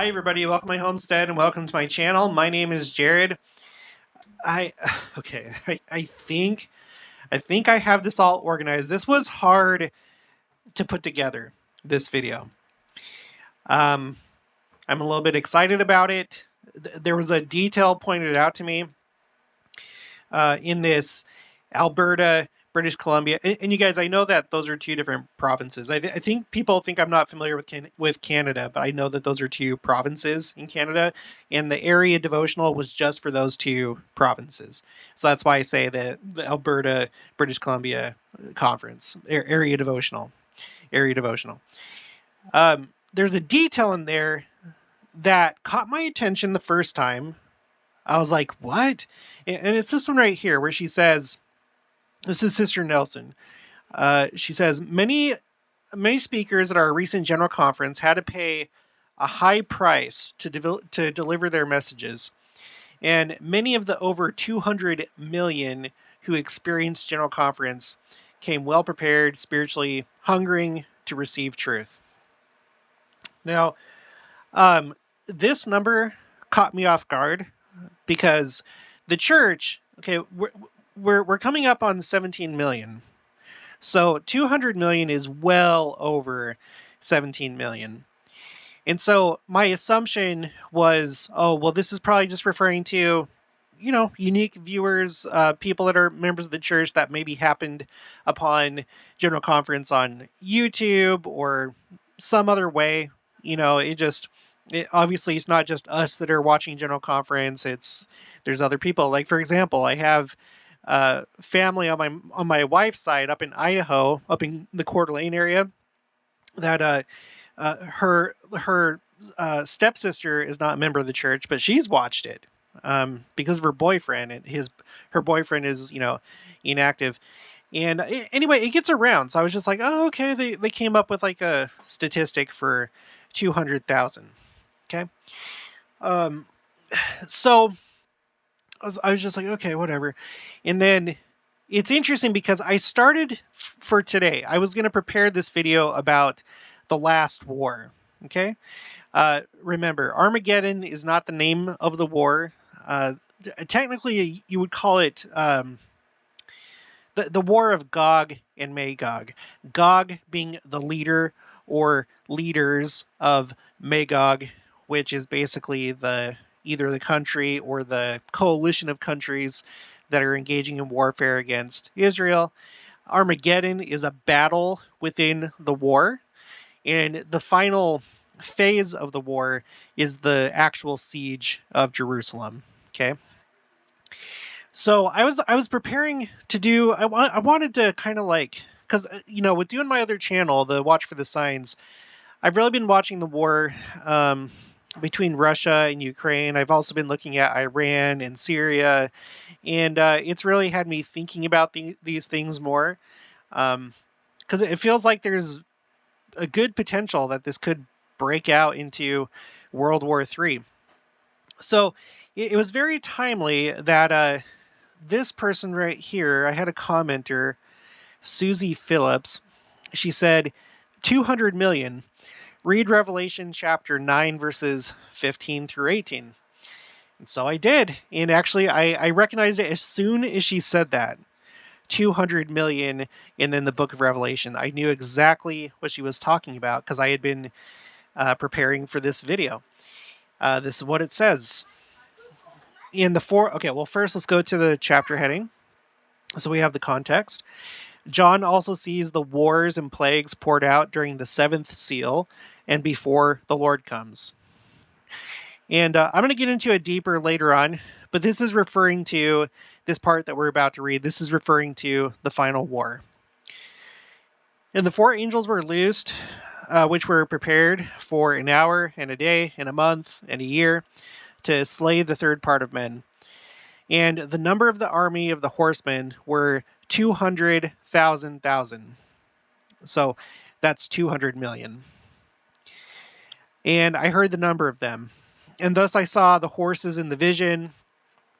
Hi everybody, welcome to my homestead and welcome to my channel. My name is Jared. I think I have this all organized. This was hard to put together, this video. I'm a little bit excited about it. There was a detail pointed out to me in this Alberta, British Columbia, and you guys, I know that those are two different provinces. I think people think I'm not familiar with Canada, but I know that those are two provinces in Canada, and the area devotional was just for those two provinces. So that's why I say that the Alberta, British Columbia conference area devotional. There's a detail in there that caught my attention the first time. I was like, what? And it's this one right here where she says, this is Sister Nelson. She says, many speakers at our recent general conference had to pay a high price to deliver their messages. And many of the over 200 million who experienced general conference came well prepared, spiritually hungering to receive truth. Now, this number caught me off guard because the church, okay, we're coming up on 17 million. So 200 million is well over 17 million. And so my assumption was, oh, well, this is probably just referring to, unique viewers, people that are members of the church that maybe happened upon General Conference on YouTube or some other way. Obviously it's not just us that are watching General Conference. There's other people. Like, for example, I have family on my wife's side up in Idaho, up in the Coeur d'Alene area, that her stepsister is not a member of the church, but she's watched it because of her boyfriend, and her boyfriend is inactive. And anyway, it gets around. So I was just like, oh, okay, they came up with like a statistic for 200,000. Okay. So I was just like, okay, whatever. And then it's interesting because I started for today. I was going to prepare this video about the last war. Okay. Remember, Armageddon is not the name of the war. Technically, you would call it the war of Gog and Magog. Gog being the leader or leaders of Magog, which is basically either the country or the coalition of countries that are engaging in warfare against Israel. Armageddon is a battle within the war, and the final phase of the war is the actual siege of Jerusalem. Okay. So I was preparing to do. I wanted to kind of like, because with doing my other channel, the Watch for the Signs, I've really been watching the war between Russia and Ukraine. I've also been looking at Iran and Syria, and it's really had me thinking about these things more, because it feels like there's a good potential that this could break out into World War III. So it was very timely that this person right here, I had a commenter, Susie Phillips. She said, 200 million. Read Revelation chapter 9, verses 15 through 18. And so I did. And actually, I recognized it as soon as she said that. 200 million, and then the book of Revelation. I knew exactly what she was talking about because I had been preparing for this video. This is what it says. Okay, well, first let's go to the chapter heading. So we have the context. John also sees the wars and plagues poured out during the seventh seal and before the Lord comes. And I'm going to get into it deeper later on, but this is referring to this part that we're about to read. This is referring to the final war. And the four angels were loosed, which were prepared for an hour and a day and a month and a year to slay the third part of men. And the number of the army of the horsemen were 200,000. So that's 200 million. And I heard the number of them. And thus I saw the horses in the vision,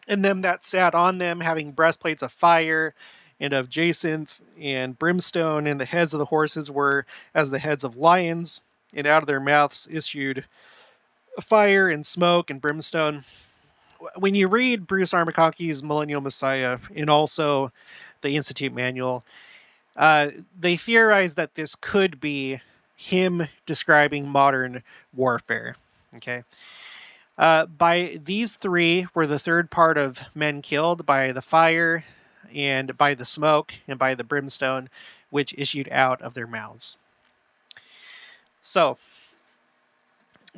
and them that sat on them having breastplates of fire and of jacinth and brimstone, and the heads of the horses were as the heads of lions, and out of their mouths issued fire and smoke and brimstone. When you read Bruce Armaconkey's Millennial Messiah and also the Institute Manual, they theorize that this could be him describing modern warfare. Okay. By these three were the third part of men killed by the fire and by the smoke and by the brimstone, which issued out of their mouths. So,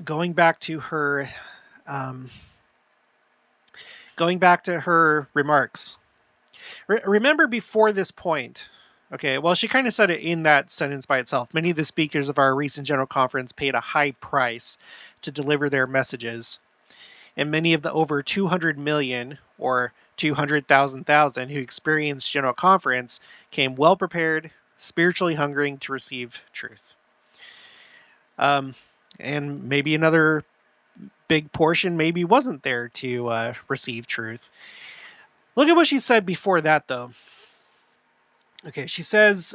going back to her remarks. Remember before this point, okay, well, she kind of said it in that sentence by itself. Many of the speakers of our recent General Conference paid a high price to deliver their messages, and many of the over 200 million or 200,000 who experienced General Conference came well prepared, spiritually hungering to receive truth. And maybe another big portion maybe wasn't there to receive truth. Look at what she said before that, though. Okay, she says,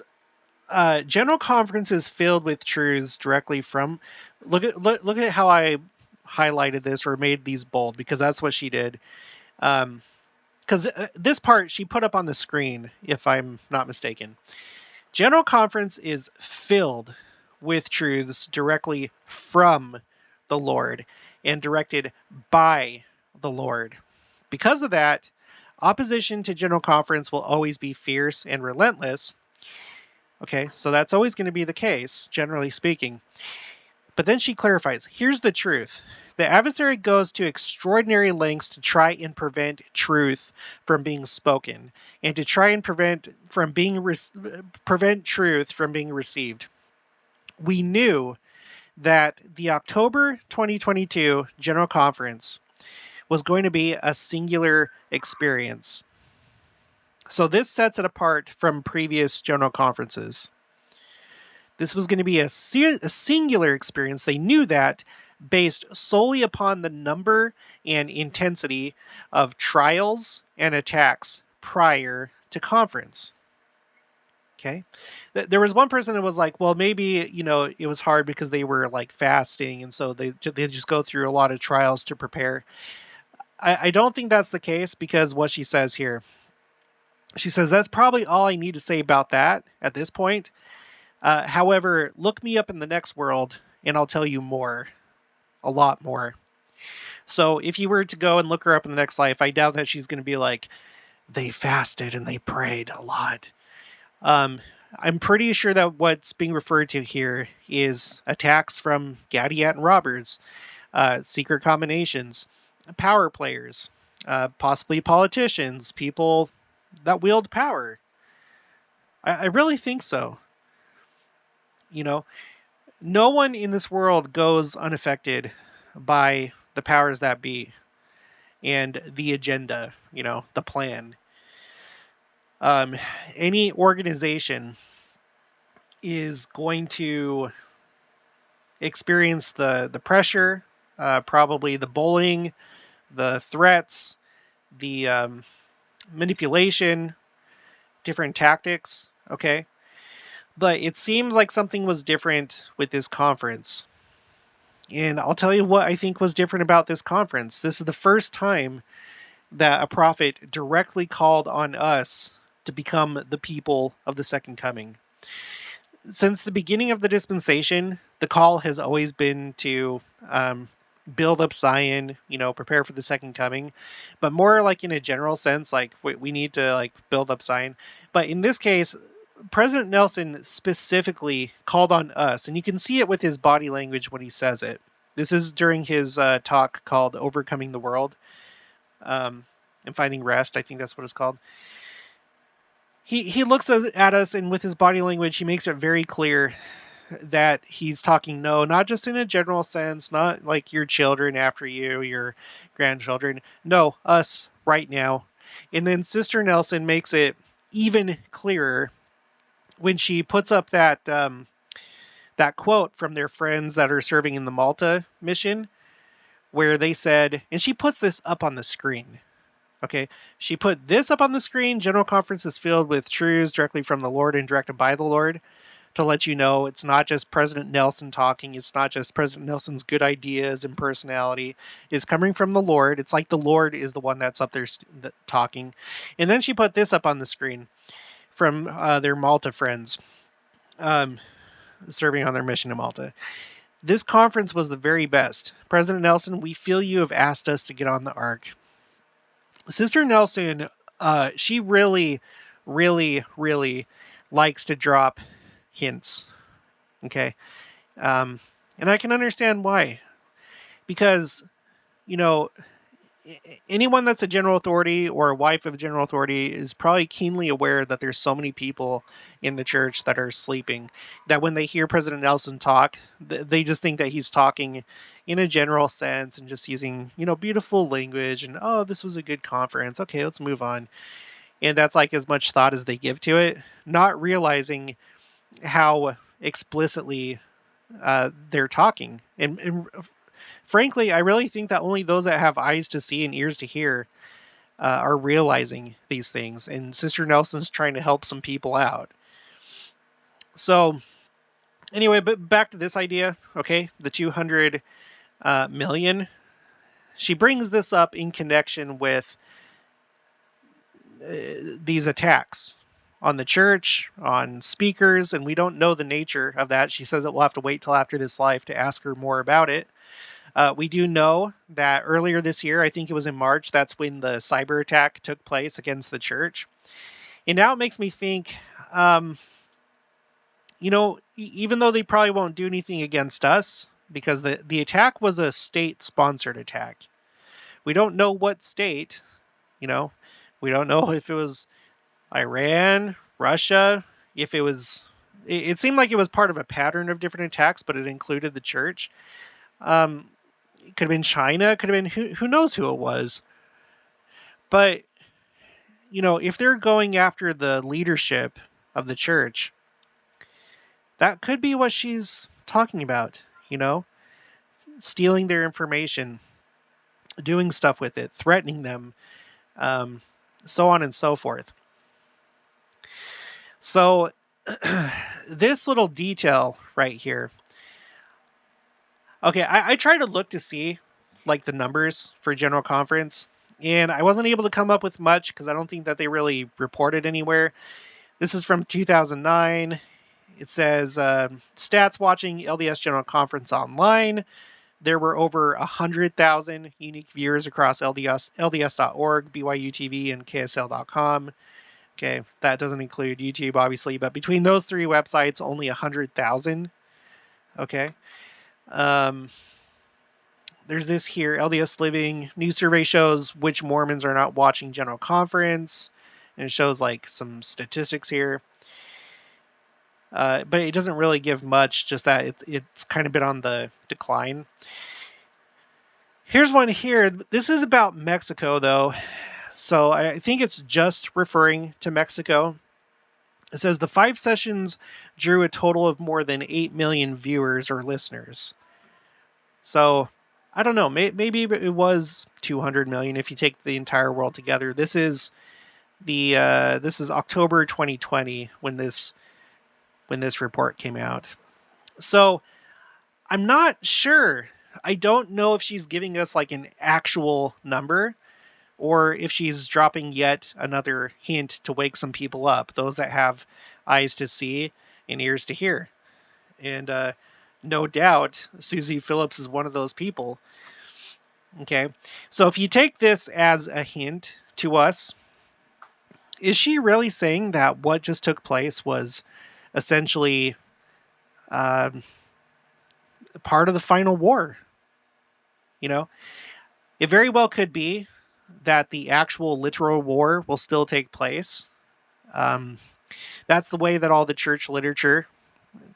General Conference is filled with truths directly from... Look at how I highlighted this or made these bold, because that's what she did. Because this part she put up on the screen, if I'm not mistaken. General Conference is filled with truths directly from the Lord and directed by the Lord. Because of that, opposition to General Conference will always be fierce and relentless. Okay, so that's always going to be the case, generally speaking. But then she clarifies, here's the truth. The adversary goes to extraordinary lengths to try and prevent truth from being spoken and to try and prevent truth from being received. We knew that the October 2022 General Conference was going to be a singular experience. So this sets it apart from previous General Conferences. This was going to be a singular experience. They knew that, based solely upon the number and intensity of trials and attacks prior to conference. Okay. There was one person that was like, well, maybe, it was hard because they were like fasting. And so they just go through a lot of trials to prepare. I don't think that's the case, because what she says here, she says, that's probably all I need to say about that at this point. However, look me up in the next world and I'll tell you more, a lot more. So if you were to go and look her up in the next life, I doubt that she's going to be like, they fasted and they prayed a lot. I'm pretty sure that what's being referred to here is attacks from Gadiat and robbers, secret combinations, power players, possibly politicians, people that wield power. I really think so. No one in this world goes unaffected by the powers that be and the agenda, the plan. Any organization is going to experience the pressure, probably the bullying, the threats, the manipulation, different tactics, okay? But it seems like something was different with this conference. And I'll tell you what I think was different about this conference. This is the first time that a prophet directly called on us to become the people of the second coming. Since the beginning of the dispensation, the call has always been to build up Zion, prepare for the second coming, but more like in a general sense, like we need to like build up Zion. But in this case, President Nelson specifically called on us, and you can see it with his body language when he says it. This is during his talk called Overcoming the World and Finding Rest. I think that's what it's called. He looks at us, and with his body language, he makes it very clear that he's talking not just in a general sense, not like your children after you, your grandchildren. No, us right now. And then Sister Nelson makes it even clearer when she puts up that quote from their friends that are serving in the Malta mission, where they said, and she puts this up on the screen. Okay, she put this up on the screen. General Conference is filled with truths directly from the Lord and directed by the Lord, to let you know it's not just President Nelson talking. It's not just President Nelson's good ideas and personality. It's coming from the Lord. It's like the Lord is the one that's up there talking. And then she put this up on the screen from their Malta friends serving on their mission in Malta. This conference was the very best. President Nelson, we feel you have asked us to get on the ark. Sister Nelson, she really, really, really likes to drop hints. Okay. And I can understand why. Because, anyone that's a general authority or a wife of a general authority is probably keenly aware that there's so many people in the church that are sleeping that when they hear President Nelson talk, they just think that he's talking in a general sense and just using, beautiful language and, oh, this was a good conference. Okay, let's move on. And that's like as much thought as they give to it, not realizing how explicitly they're talking. And frankly, I really think that only those that have eyes to see and ears to hear are realizing these things. And Sister Nelson's trying to help some people out. So anyway, but back to this idea, okay, the 200 million. She brings this up in connection with these attacks on the church, on speakers, and we don't know the nature of that. She says that we'll have to wait till after this live to ask her more about it. We do know that earlier this year, I think it was in March, that's when the cyber attack took place against the church. And now it makes me think, even though they probably won't do anything against us, because the attack was a state-sponsored attack. We don't know what state, we don't know if it was Iran, Russia, if it was, it seemed like it was part of a pattern of different attacks, but it included the church. It could have been China, it could have been who knows who it was. But, if they're going after the leadership of the church, that could be what she's talking about, stealing their information, doing stuff with it, threatening them, so on and so forth. So this little detail right here. Okay, I tried to look to see like the numbers for General Conference, and I wasn't able to come up with much because I don't think that they really reported anywhere. This is from 2009. It says stats watching LDS General Conference online. There were over 100,000 unique viewers across LDS.org, BYU TV, and KSL.com. Okay, that doesn't include YouTube, obviously, but between those three websites, only 100,000. Okay. There's this here, LDS Living. New survey shows which Mormons are not watching General Conference. And it shows like some statistics here. But it doesn't really give much, just that it's kind of been on the decline. Here's one here. This is about Mexico, though. So I think it's just referring to Mexico. It says the 5 sessions drew a total of more than 8 million viewers or listeners. So I don't know. Maybe it was 200 million if you take the entire world together. This is October 2020 when this report came out. So I'm not sure. I don't know if she's giving us like an actual number or if she's dropping yet another hint to wake some people up, those that have eyes to see and ears to hear. And no doubt Susie Phillips is one of those people. Okay, so if you take this as a hint to us, is she really saying that what just took place was essentially part of the final war? It very well could be that the actual literal war will still take place. That's the way that all the church literature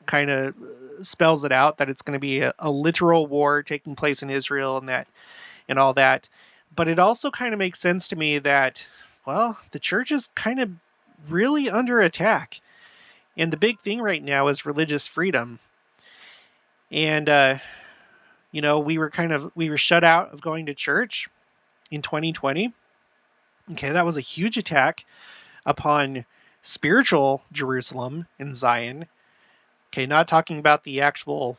kind of spells it out, that it's going to be a literal war taking place in Israel and all that. But it also kind of makes sense to me that, well, the church is kind of really under attack. And the big thing right now is religious freedom. And, we were shut out of going to church in 2020. Okay, that was a huge attack upon spiritual Jerusalem and Zion. Okay, not talking about the actual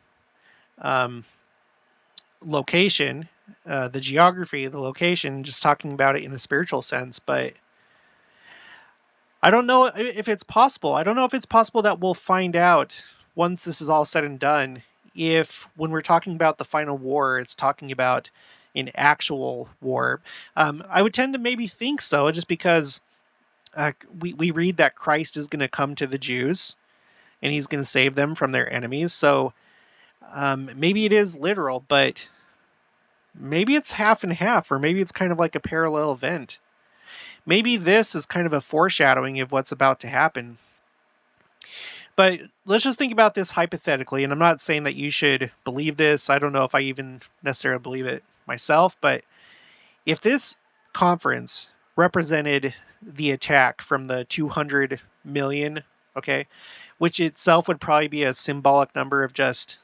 location, the geography, the location, just talking about it in a spiritual sense. But I don't know if it's possible. I don't know if it's possible that we'll find out once this is all said and done, if when we're talking about the final war, it's talking about an actual war. I would tend to maybe think so, just because we read that Christ is going to come to the Jews and he's going to save them from their enemies. So maybe it is literal, but maybe it's half and half, or maybe it's kind of like a parallel event. Maybe this is kind of a foreshadowing of what's about to happen. But let's just think about this hypothetically, and I'm not saying that you should believe this. I don't know if I even necessarily believe it myself, but if this conference represented the attack from the 200 million, okay, which itself would probably be a symbolic number of just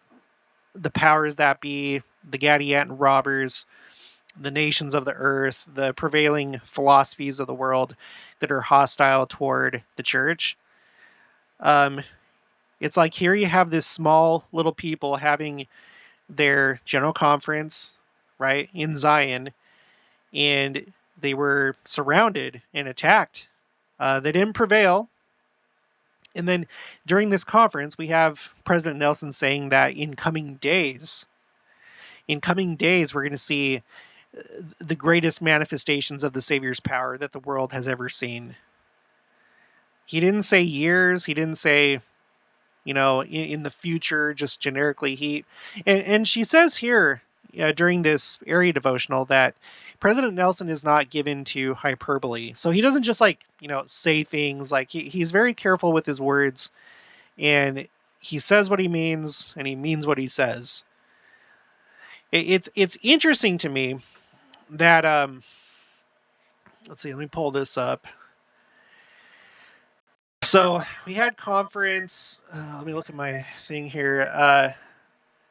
the powers that be, the Gadianton robbers, the nations of the earth, the prevailing philosophies of the world that are hostile toward the church. It's like here you have this small little people having their general conference, right, in Zion, and they were surrounded and attacked. They didn't prevail. And then during this conference, we have President Nelson saying that in coming days, we're going to see the greatest manifestations of the Savior's power that the world has ever seen. He didn't say years. He didn't say, in the future, just generically. And she says here during this area devotional that President Nelson is not given to hyperbole. So he doesn't just say things. Like he's very careful with his words, and he says what he means, and he means what he says. It's interesting to me that let's see, let me pull this up. So we had conference. Let me look at my thing here.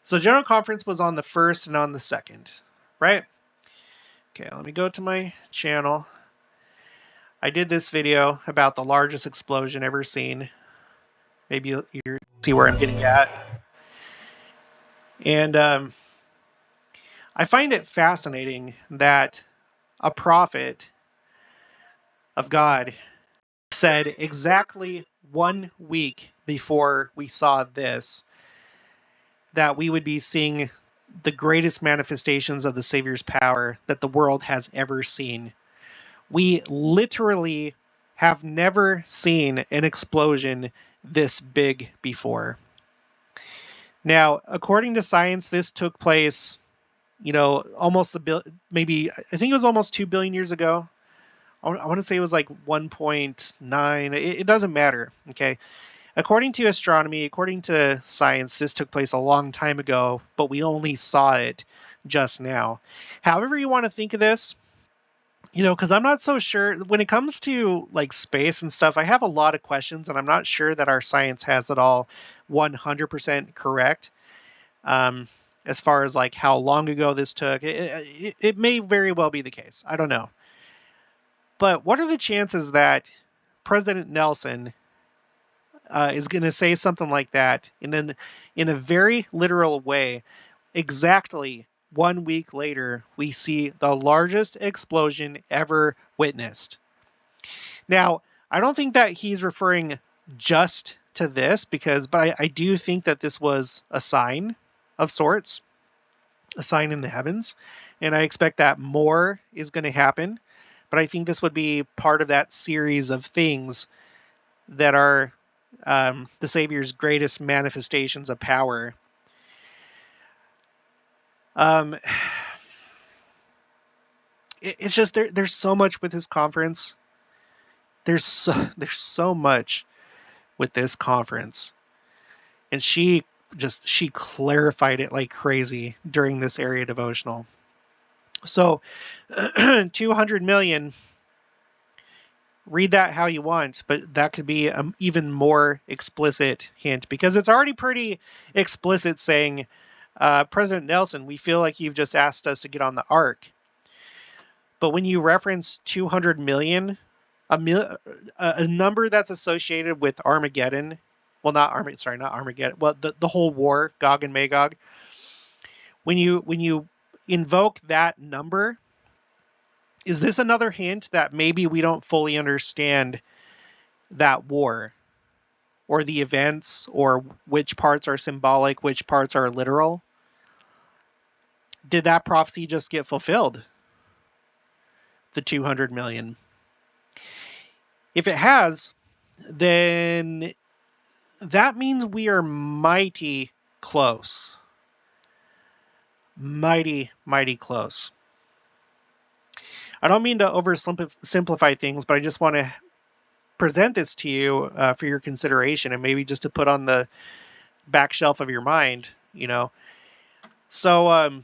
So general conference was on the 1st and on the 2nd, right? Okay, let me go to my channel. I did this video about the largest explosion ever seen. Maybe you see where I'm getting at. And I find it fascinating that a prophet of God said exactly 1 week before we saw this, that we would be seeing the greatest manifestations of the Savior's power that the world has ever seen. We literally have never seen an explosion this big before. Now, according to science, this took place, almost maybe, I think it was almost 2 billion years ago. I want to say it was like 1.9. It doesn't matter, okay? According to astronomy, according to science, this took place a long time ago, but we only saw it just now. However you want to think of this, because I'm not so sure when it comes to like space and stuff. I have a lot of questions, and I'm not sure that our science has it all 100% correct. As far as like how long ago this took, it may very well be the case. I don't know. But what are the chances that President Nelson is going to say something like that, and then in a very literal way, exactly 1 week later, we see the largest explosion ever witnessed? Now, I don't think that he's referring just to this, but I do think that this was a sign of sorts, a sign in the heavens, and I expect that more is going to happen. But I think this would be part of that series of things that are the Savior's greatest manifestations of power. It's just there's so much with this conference. There's so much with this conference, and she clarified it like crazy during this area devotional. So 200 million, read that how you want, but that could be an even more explicit hint, because it's already pretty explicit saying, President Nelson, we feel like you've just asked us to get on the ark. But when you reference 200 million, a number that's associated with Armageddon well, not Armageddon. Well, the whole war, Gog and Magog. When you invoke that number, is this another hint that maybe we don't fully understand that war or the events or which parts are symbolic, which parts are literal? Did that prophecy just get fulfilled? The 200 million. If it has, then that means we are mighty close. Mighty, mighty close. I don't mean to oversimplify things, but I just want to present this to you for your consideration and maybe just to put on the back shelf of your mind, So,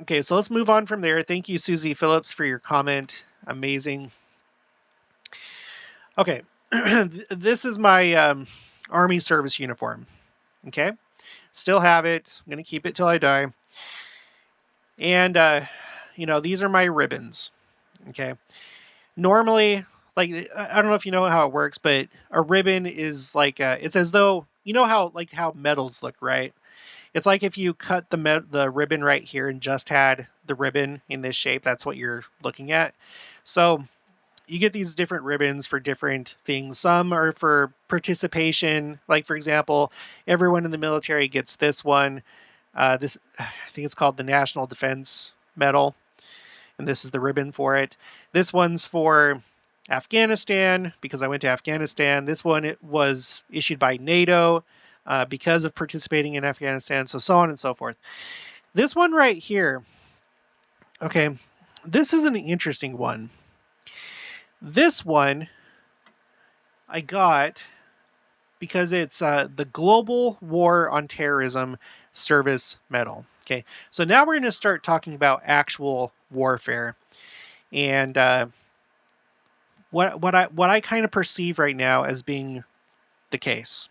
okay, so let's move on from there. Thank you, Susie Phillips, for your comment. Amazing. Okay, this is my Army service uniform. Okay, still have it. I'm going to keep it till I die. And, these are my ribbons. Okay. Normally, like, I don't know if you know how it works, but a ribbon is like, it's as though, how medals look, right? It's like if you cut the ribbon right here and just had the ribbon in this shape, that's what you're looking at. So you get these different ribbons for different things. Some are for participation. Like, for example, everyone in the military gets this one. I think it's called the National Defense Medal, and this is the ribbon for it. This one's for Afghanistan, because I went to Afghanistan. This one was issued by NATO because of participating in Afghanistan, so on and so forth. This one right here, okay, this is an interesting one. This one I got because it's the Global War on Terrorism Service Medal. Okay, so now we're going to start talking about actual warfare, and what I kind of perceive right now as being the case.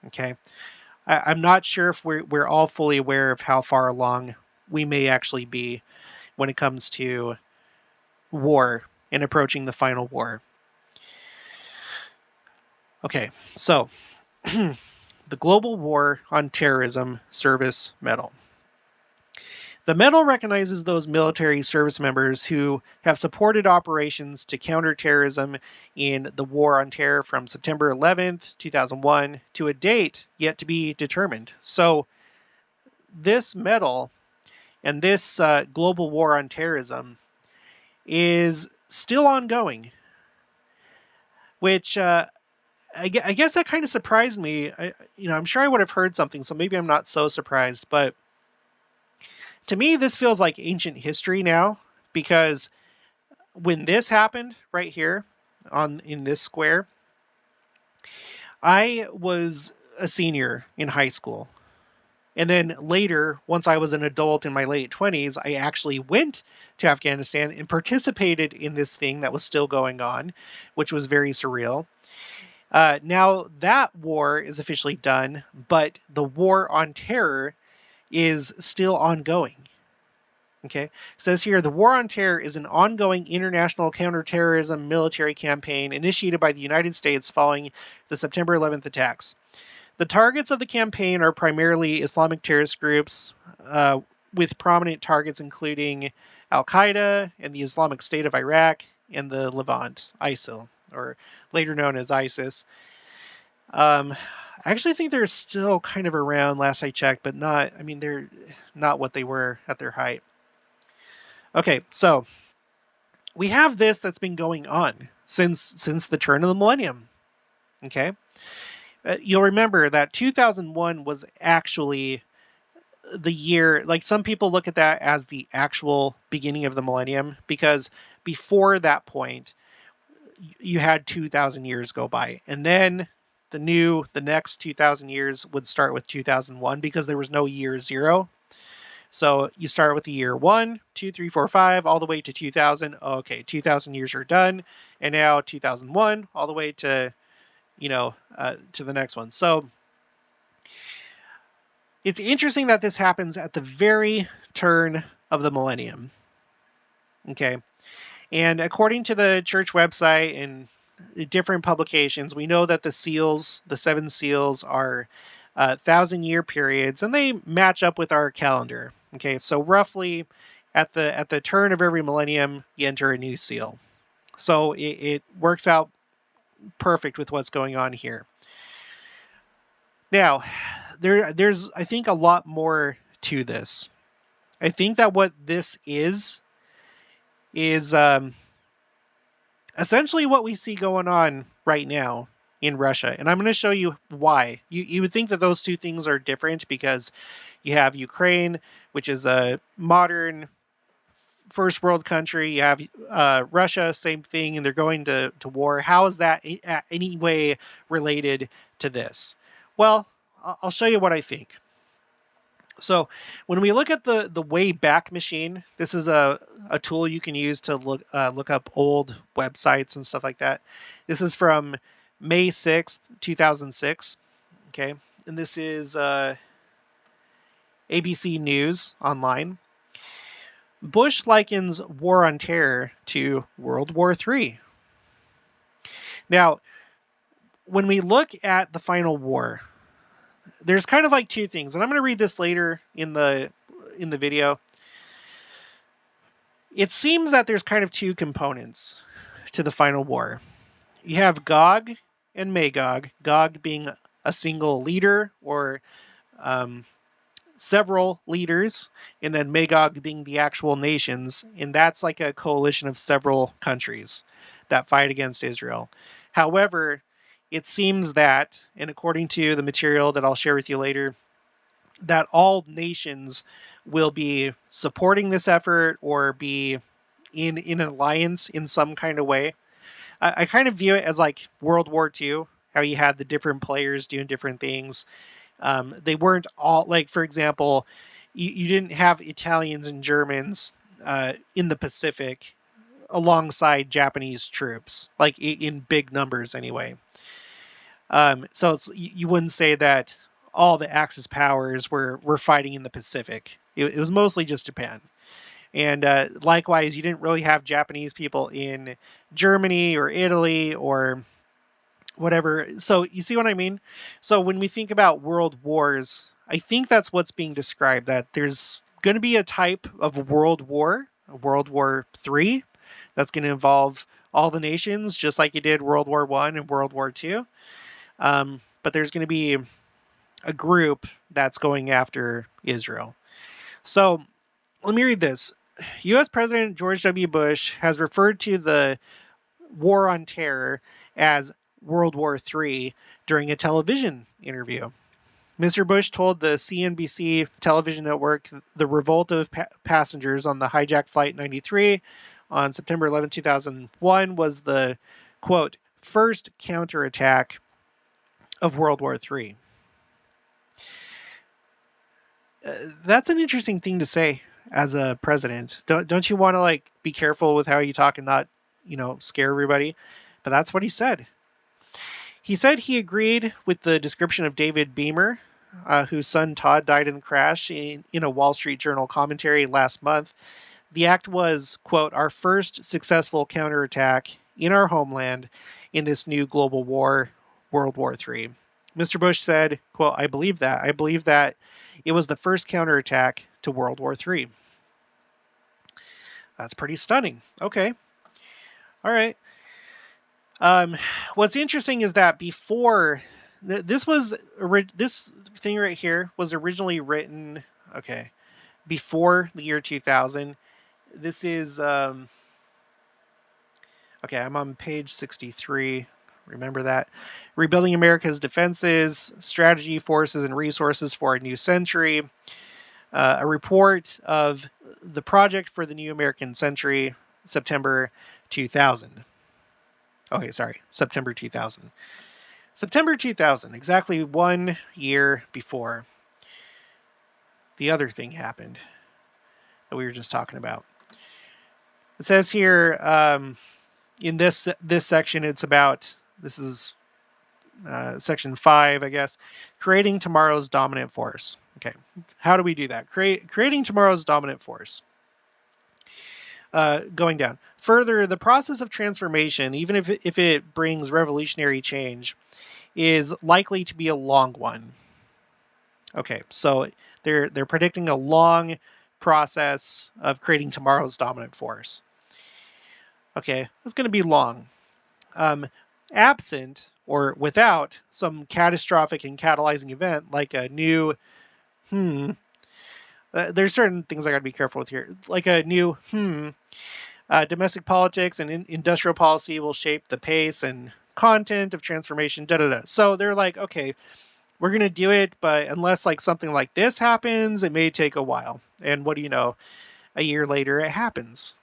Okay, I'm not sure if we're all fully aware of how far along we may actually be when it comes to war and approaching the final war. Okay, so the Global War on Terrorism Service Medal. The medal recognizes those military service members who have supported operations to counter terrorism in the War on Terror from September 11th, 2001 to a date yet to be determined. So this medal and this global war on terrorism is still ongoing, which I guess that kind of surprised me. I'm sure I would have heard something, so maybe I'm not so surprised, but to me, this feels like ancient history now, because when this happened right here in this square, I was a senior in high school. And then later, once I was an adult in my late 20s, I actually went to Afghanistan and participated in this thing that was still going on, which was very surreal. Now that war is officially done, but the war on terror is still ongoing. Okay, it says here, the War on Terror is an ongoing international counterterrorism military campaign initiated by the United States following the September 11th attacks. The targets of the campaign are primarily Islamic terrorist groups, with prominent targets including Al-Qaeda and the Islamic State of Iraq and the Levant, ISIL, or later known as ISIS. I actually think they're still kind of around, last I checked, but they're not what they were at their height. Okay, so we have this that's been going on since the turn of the millennium. Okay, you'll remember that 2001 was actually the year, like some people look at that as the actual beginning of the millennium, because before that point, you had 2,000 years go by, and then the next 2,000 years would start with 2001, because there was no year zero. So you start with the year 1, 2, 3, 4, 5, all the way to 2000. Okay, 2,000 years are done, and now 2001, all the way to, to the next one. So it's interesting that this happens at the very turn of the millennium. Okay, and according to the church website, and different publications. We know that the seals, the 7 seals, are 1,000-year periods, and they match up with our calendar. Okay, so roughly at the turn of every millennium, you enter a new seal. So it works out perfect with what's going on here. Now, there's I think a lot more to this. I think that what this is essentially what we see going on right now in Russia. And I'm going to show you why. You would think that those two things are different because you have Ukraine, which is a modern first world country. You have Russia, same thing, and they're going to war. How is that any way related to this? Well, I'll show you what I think. So when we look at the Wayback Machine, this is a tool you can use to look up old websites and stuff like that. This is from May 6th, 2006. Okay, and this is ABC News online. Bush likens War on Terror to World War III. Now, when we look at the final war, there's kind of like two things, and I'm going to read this later in the video. It seems that there's kind of two components to the final war. You have Gog and Magog, Gog being a single leader or several leaders, and then Magog being the actual nations, and that's like a coalition of several countries that fight against Israel. However, it seems that, and according to the material that I'll share with you later, that all nations will be supporting this effort or be in an alliance in some kind of way. I kind of view it as like World War II, how you had the different players doing different things. They weren't all, like, for example, you didn't have Italians and Germans in the Pacific alongside Japanese troops, like in big numbers anyway. So you wouldn't say that all the Axis powers were fighting in the Pacific. It was mostly just Japan. And likewise, you didn't really have Japanese people in Germany or Italy or whatever. So you see what I mean? So when we think about world wars, I think that's what's being described, that there's going to be a type of world war, a World War III, that's going to involve all the nations, just like you did World War I and World War II. But there's going to be a group that's going after Israel. So let me read this. U.S. President George W. Bush has referred to the War on Terror as World War III during a television interview. Mr. Bush told the CNBC television network the revolt of passengers on the hijacked Flight 93 on September 11, 2001 was the, quote, first counterattack of World War III. That's an interesting thing to say as a president. Don't you want to, like, be careful with how you talk and not, scare everybody? But that's what he said. He said he agreed with the description of David Beamer, whose son Todd died in the crash, in a Wall Street Journal commentary last month. The act was, quote, our first successful counterattack in our homeland in this new global war, World War III. Mr. Bush said, quote, I believe that. I believe that it was the first counterattack to World War III. That's pretty stunning. Okay. All right. What's interesting is that before this thing right here was originally written, before the year 2000. This is okay. I'm on page 63. Remember that. Rebuilding America's Defenses, Strategy, Forces, and Resources for a New Century. A report of the project for the New American Century, September 2000. Okay, sorry, September 2000. September 2000, exactly 1 year before the other thing happened that we were just talking about. It says here in this section, it's about, this is section 5, I guess, creating tomorrow's dominant force. Okay, how do we do that? Creating tomorrow's dominant force. Going down. Further, the process of transformation, even if it brings revolutionary change, is likely to be a long one. Okay, so they're predicting a long process of creating tomorrow's dominant force. Okay, it's going to be long. Absent or without some catastrophic and catalyzing event like a new there's certain things I got to be careful with here, like a new domestic politics and industrial policy will shape the pace and content of transformation. So they're like, okay, we're gonna do it, but unless like something like this happens, it may take a while. And what do you know? A year later, it happens.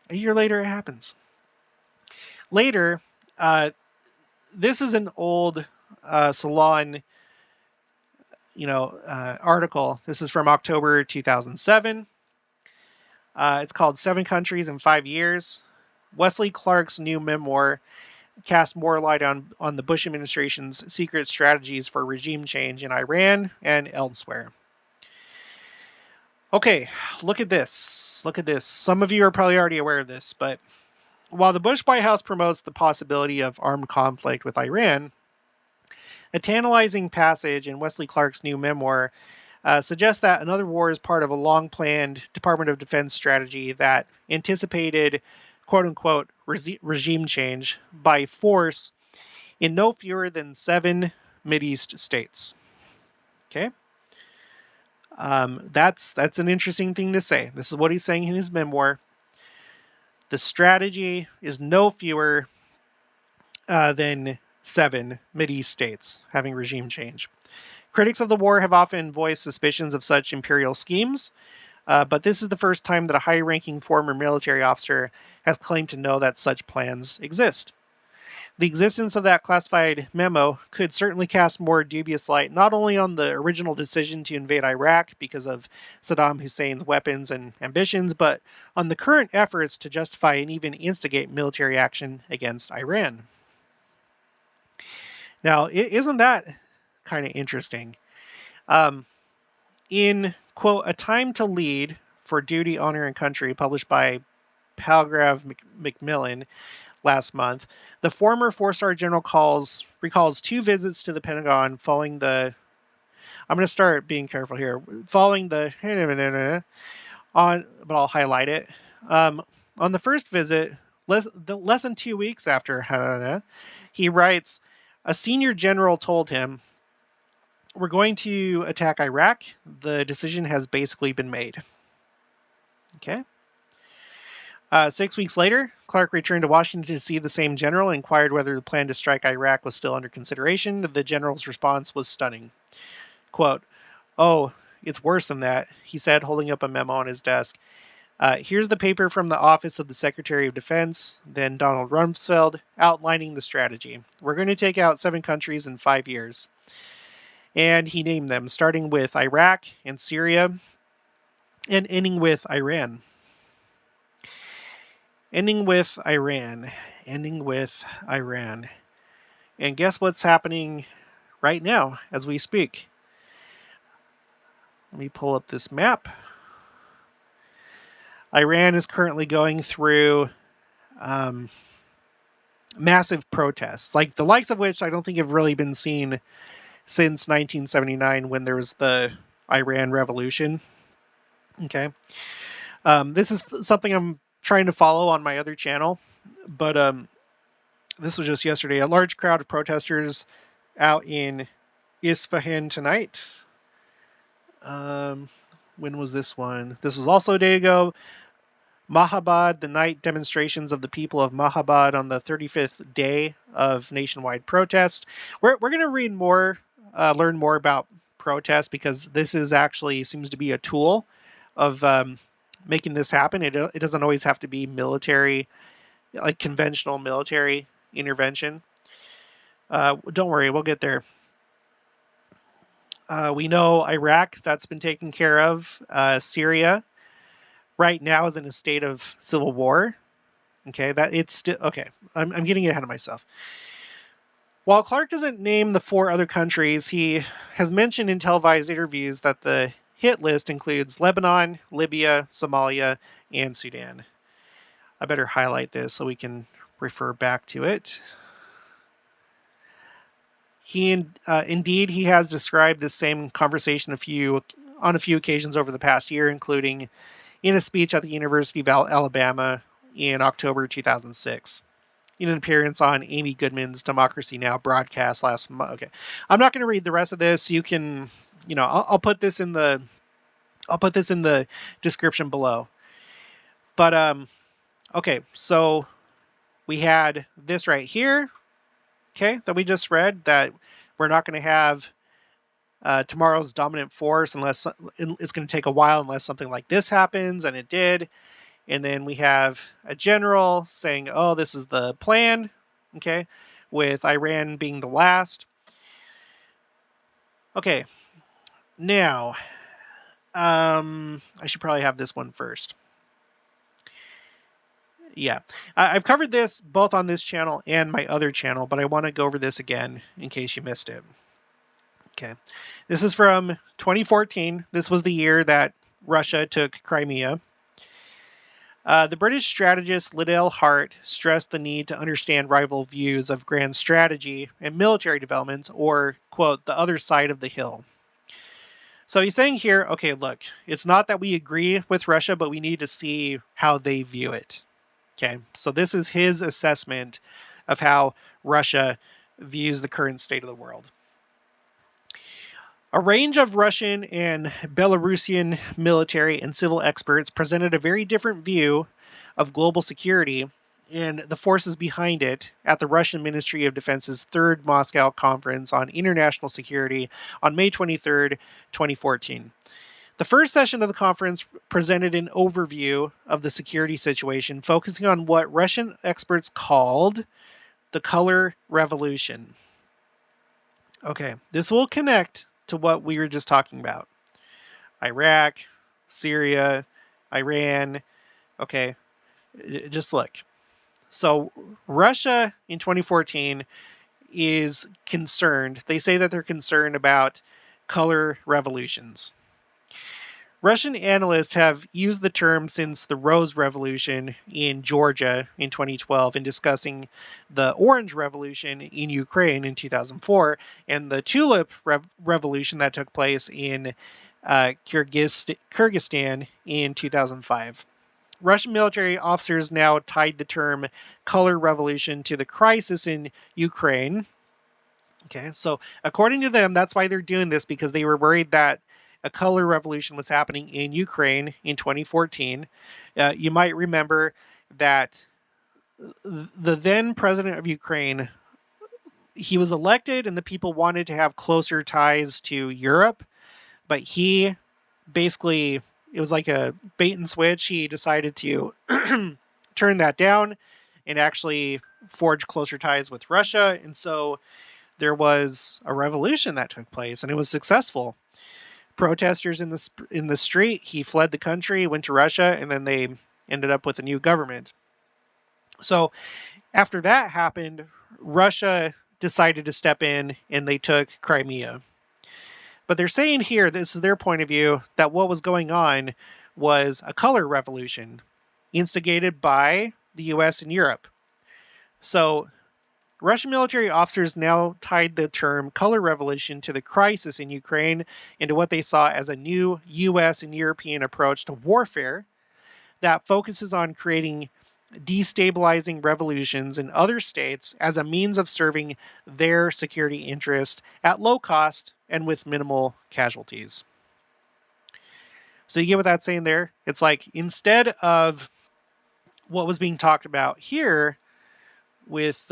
A year later, it happens. Later, this is an old Salon, article. This is from October 2007. It's called 7 Countries in 5 Years. Wesley Clark's new memoir cast more light on the Bush administration's secret strategies for regime change in Iran and elsewhere. Okay, look at this. Look at this. Some of you are probably already aware of this, but while the Bush White House promotes the possibility of armed conflict with Iran, a tantalizing passage in Wesley Clark's new memoir suggests that another war is part of a long-planned Department of Defense strategy that anticipated, quote-unquote, regime change by force in no fewer than 7 Mideast states. Okay? That's an interesting thing to say. This is what he's saying in his memoir. The strategy is no fewer than 7 Mideast states having regime change. Critics of the war have often voiced suspicions of such imperial schemes, but this is the first time that a high-ranking former military officer has claimed to know that such plans exist. The existence of that classified memo could certainly cast more dubious light not only on the original decision to invade Iraq because of Saddam Hussein's weapons and ambitions, but on the current efforts to justify and even instigate military action against Iran. Now, isn't that kind of interesting? In, quote, A Time to Lead for Duty, Honor, and Country, published by Palgrave Macmillan last month, the former 4-star general recalls 2 visits to the Pentagon following the... I'm going to start being careful here. Following the... but I'll highlight it. On the first visit, less than 2 weeks after, he writes, a senior general told him, we're going to attack Iraq. The decision has basically been made. Okay. 6 weeks later, Clark returned to Washington to see the same general and inquired whether the plan to strike Iraq was still under consideration. The general's response was stunning. Quote, oh, it's worse than that, he said, holding up a memo on his desk. Here's the paper from the Office of the Secretary of Defense, then Donald Rumsfeld, outlining the strategy. We're going to take out 7 countries in 5 years. And he named them, starting with Iraq and Syria, and ending with Iran. Ending with Iran. And guess what's happening right now as we speak? Let me pull up this map. Iran is currently going through massive protests, like the likes of which I don't think have really been seen since 1979 when there was the Iran Revolution. Okay. This is something I'm trying to follow on my other channel, but this was just yesterday. A large crowd of protesters out in Isfahan tonight. When was this one? This was also a day ago. Mahabad, the night demonstrations of the people of Mahabad on the 35th day of nationwide protest. We're going to read more, learn more about protests, because this is actually seems to be a tool of making this happen. It doesn't always have to be military, like conventional military intervention. Don't worry, we'll get there. We know Iraq, that's been taken care of. Syria right now is in a state of civil war. Okay, that it's still okay. I'm getting ahead of myself. While Clark doesn't name the 4 other countries, he has mentioned in televised interviews that the hit list includes Lebanon, Libya, Somalia, and Sudan. I better highlight this so we can refer back to it. Indeed, he has described this same conversation on a few occasions over the past year, including in a speech at the University of Alabama in October 2006, in an appearance on Amy Goodman's Democracy Now! Broadcast last month. Okay, I'm not going to read the rest of this. You can, I'll put this in the description below. But okay, so we had this right here, okay, that we just read, that we're not going to have tomorrow's dominant force unless it's going to take a while unless something like this happens, and it did. And then we have a general saying, oh, this is the plan, okay, with Iran being the last. Okay, now, I should probably have this one first. Yeah, I've covered this both on this channel and my other channel, but I want to go over this again in case you missed it. Okay, this is from 2014. This was the year that Russia took Crimea. The British strategist Liddell Hart stressed the need to understand rival views of grand strategy and military developments, or, quote, the other side of the hill. So he's saying here, okay, look, it's not that we agree with Russia, but we need to see how they view it. Okay, so this is his assessment of how Russia views the current state of the world. A range of Russian and Belarusian military and civil experts presented a very different view of global security and the forces behind it at the Russian Ministry of Defense's third Moscow Conference on International Security on May 23, 2014. The first session of the conference presented an overview of the security situation, focusing on what Russian experts called the color revolution. Okay, this will connect to what we were just talking about. Iraq, Syria, Iran. Okay, just look. So Russia in 2014 is concerned. They say that they're concerned about color revolutions. Russian analysts have used the term since the Rose Revolution in Georgia in 2012 in discussing the Orange Revolution in Ukraine in 2004 and the Tulip Revolution that took place in Kyrgyzstan in 2005. Russian military officers now tied the term color revolution to the crisis in Ukraine. Okay, so according to them, that's why they're doing this, because they were worried that a color revolution was happening in Ukraine in 2014. You might remember that the then president of Ukraine, he was elected and the people wanted to have closer ties to Europe, but he basically, it was like a bait and switch. He decided to turn that down and actually forge closer ties with Russia. And so there was a revolution that took place, and it was successful. Protesters in the street, he fled the country, went to Russia, and then they ended up with a new government. So after that happened, Russia decided to step in and they took Crimea. But they're saying here, this is their point of view, that what was going on was a color revolution instigated by the US and Europe. So Russian military officers now tied the term color revolution to the crisis in Ukraine and to what they saw as a new US and European approach to warfare that focuses on creating destabilizing revolutions in other states as a means of serving their security interest at low cost and with minimal casualties. So you get what that's saying there? It's like, instead of what was being talked about here with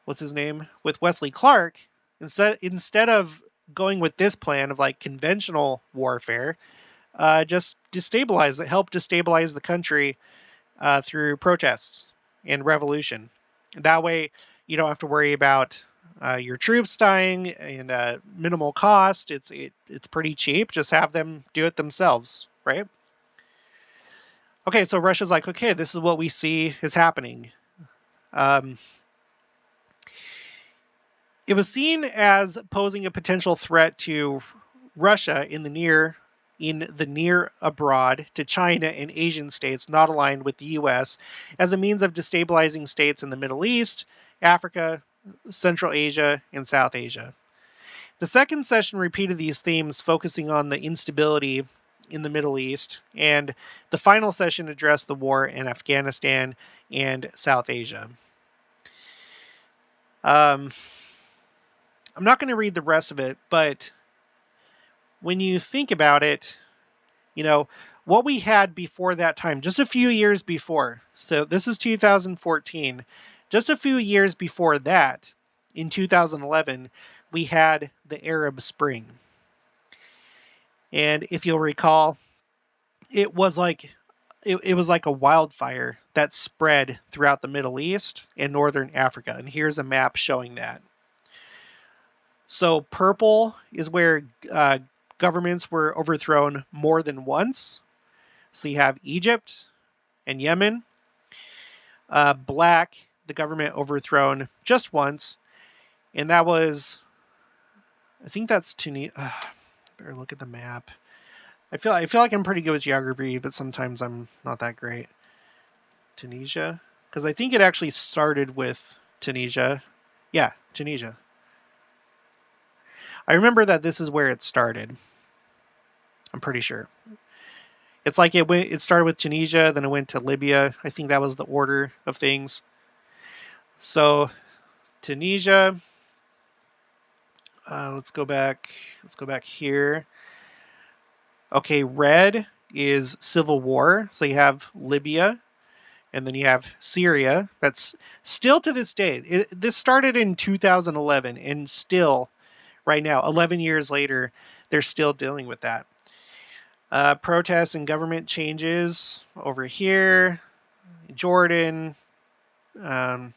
what's his name? With Wesley Clark, instead of going with this plan of like conventional warfare, just help destabilize the country through protests and revolution. That way, you don't have to worry about your troops dying and minimal cost. It's pretty cheap. Just have them do it themselves, right? Okay, so Russia's like, okay, this is what we see is happening. It was seen as posing a potential threat to Russia in the in the near abroad to China and Asian states not aligned with the U.S. as a means of destabilizing states in the Middle East, Africa, Central Asia, and South Asia. The second session repeated these themes, focusing on the instability in the Middle East, and the final session addressed the war in Afghanistan and South Asia. I'm not going to read the rest of it, but when you think about it, what we had before that time, just a few years before, so this is 2014, just a few years before that, in 2011, we had the Arab Spring. And if you'll recall, it was like a wildfire that spread throughout the Middle East and Northern Africa. And here's a map showing that. So purple is where governments were overthrown more than once. So you have Egypt and Yemen. Black, the government overthrown just once. And that was, I think that's Tunisia. Better look at the map. I feel like I'm pretty good with geography, but sometimes I'm not that great. Tunisia? Because I think it actually started with Tunisia. Yeah, Tunisia. I remember that this is where it started. I'm pretty sure. It's like it started with Tunisia, then it went to Libya. I think that was the order of things. So Tunisia. Let's go back here. Okay, red is civil war. So you have Libya, and then you have Syria. That's still to this day. This started in 2011, and still, right now, 11 years later, they're still dealing with that. Protests and government changes over here. Jordan, the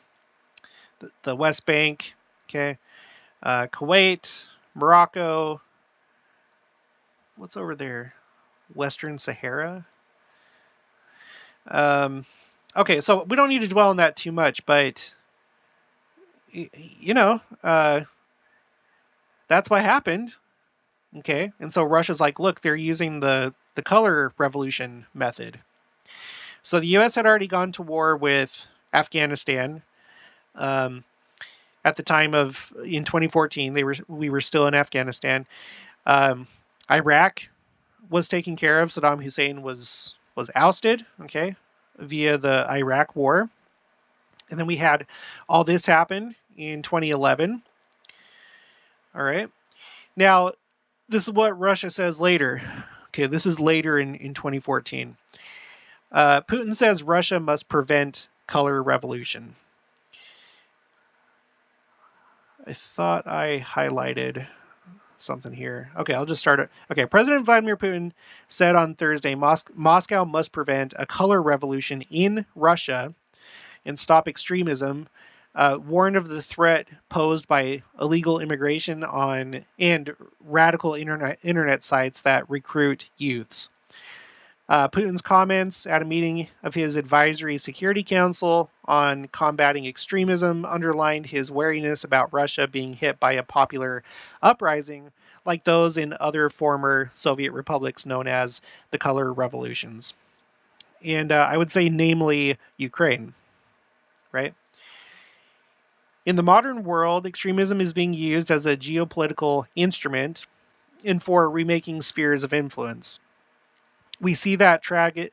West Bank, okay. Kuwait, Morocco. What's over there? Western Sahara. Okay, so we don't need to dwell on that too much, but that's what happened. Okay, and so Russia's like, look, they're using the color revolution method. So the U.S. had already gone to war with Afghanistan. At the time in 2014, we were still in Afghanistan. Iraq was taken care of. Saddam Hussein was ousted, okay, via the Iraq War. And then we had all this happen in 2011. All right. Now, this is what Russia says later. Okay, this is later in 2014. Putin says Russia must prevent color revolution. I thought I highlighted something here. Okay, I'll just start it. Okay, President Vladimir Putin said on Thursday, Moscow must prevent a color revolution in Russia and stop extremism, warned of the threat posed by illegal immigration and radical internet sites that recruit youths. Putin's comments at a meeting of his Advisory Security Council on combating extremism underlined his wariness about Russia being hit by a popular uprising like those in other former Soviet republics known as the Color Revolutions. And I would say namely Ukraine, right? In the modern world, extremism is being used as a geopolitical instrument and for remaking spheres of influence. We see tragic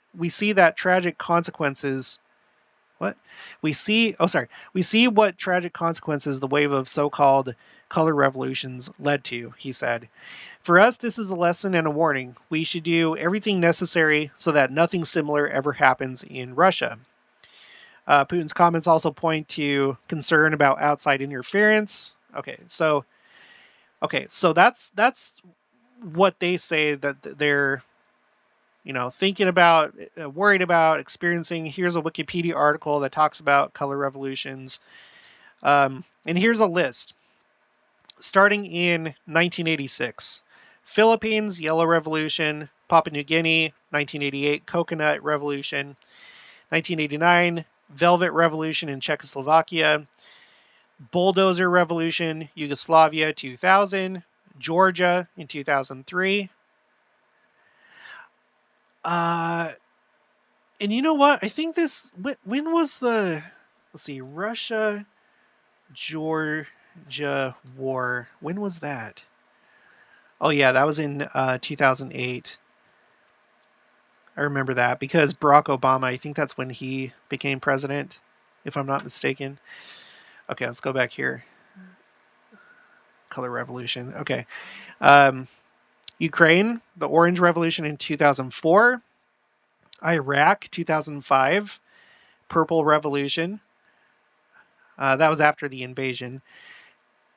consequences. We see what tragic consequences the wave of so-called color revolutions led to, he said. For us, this is a lesson and a warning. We should do everything necessary so that nothing similar ever happens in Russia. Putin's comments also point to concern about outside interference. Okay, so that's what they say that they're thinking about, worried about, experiencing. Here's a Wikipedia article that talks about color revolutions. And here's a list. Starting in 1986, Philippines, Yellow Revolution, Papua New Guinea, 1988, Coconut Revolution, 1989, Velvet Revolution in Czechoslovakia, Bulldozer Revolution, Yugoslavia, 2000, Georgia in 2003, And you know what? I think this, when was the, let's see, Russia Georgia war? When was that? Oh yeah, that was in 2008. I remember that because Barack Obama, I think that's when he became president, if I'm not mistaken. Okay, let's go back here. Color Revolution. Okay. Um, Ukraine, the Orange Revolution in 2004. Iraq, 2005. Purple Revolution. That was after the invasion,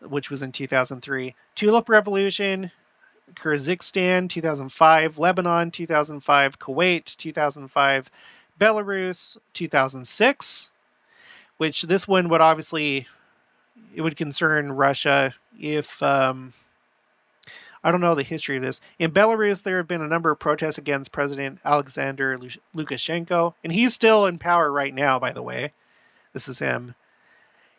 which was in 2003. Tulip Revolution, Kyrgyzstan, 2005. Lebanon, 2005. Kuwait, 2005. Belarus, 2006. Which this one would obviously, it would concern Russia if I don't know the history of this. In Belarus, there have been a number of protests against President Alexander Lukashenko, and he's still in power right now, by the way. This is him.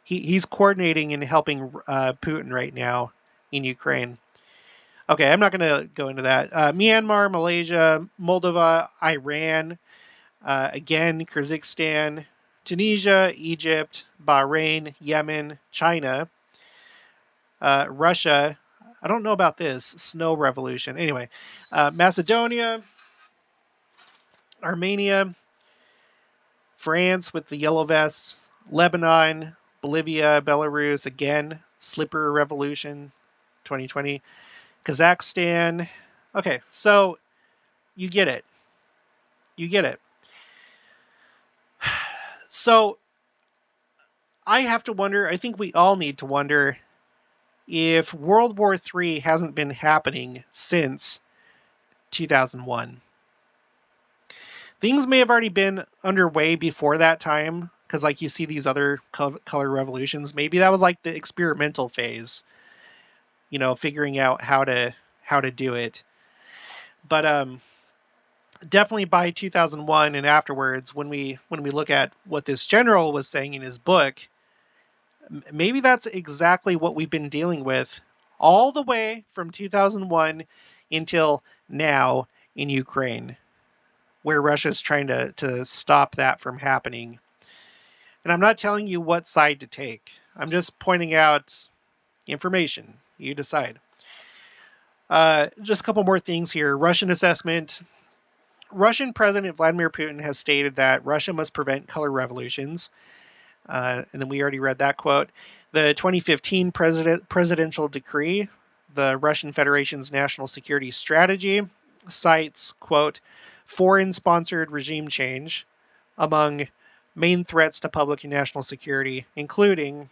He's coordinating and helping Putin right now in Ukraine. Okay, I'm not going to go into that. Myanmar, Malaysia, Moldova, Iran, again, Kyrgyzstan, Tunisia, Egypt, Bahrain, Yemen, China, Russia. I don't know about this. Snow Revolution. Anyway, Macedonia, Armenia, France with the yellow vests, Lebanon, Bolivia, Belarus, again, Slipper Revolution 2020, Kazakhstan. Okay, so you get it. You get it. So I have to wonder, I think we all need to wonder if World War III hasn't been happening since 2001. Things may have already been underway before that time, because like you see these other color revolutions. Maybe that was like the experimental phase, figuring out how to do it. But definitely by 2001 and afterwards, when we look at what this general was saying in his book, maybe that's exactly what we've been dealing with all the way from 2001 until now in Ukraine, where Russia's trying to stop that from happening. And I'm not telling you what side to take. I'm just pointing out information. You decide. Just a couple more things here. Russian assessment. Russian President Vladimir Putin has stated that Russia must prevent color revolutions. And then we already read that quote. The 2015 presidential decree, the Russian Federation's national security strategy, cites, quote, foreign-sponsored regime change among main threats to public and national security, including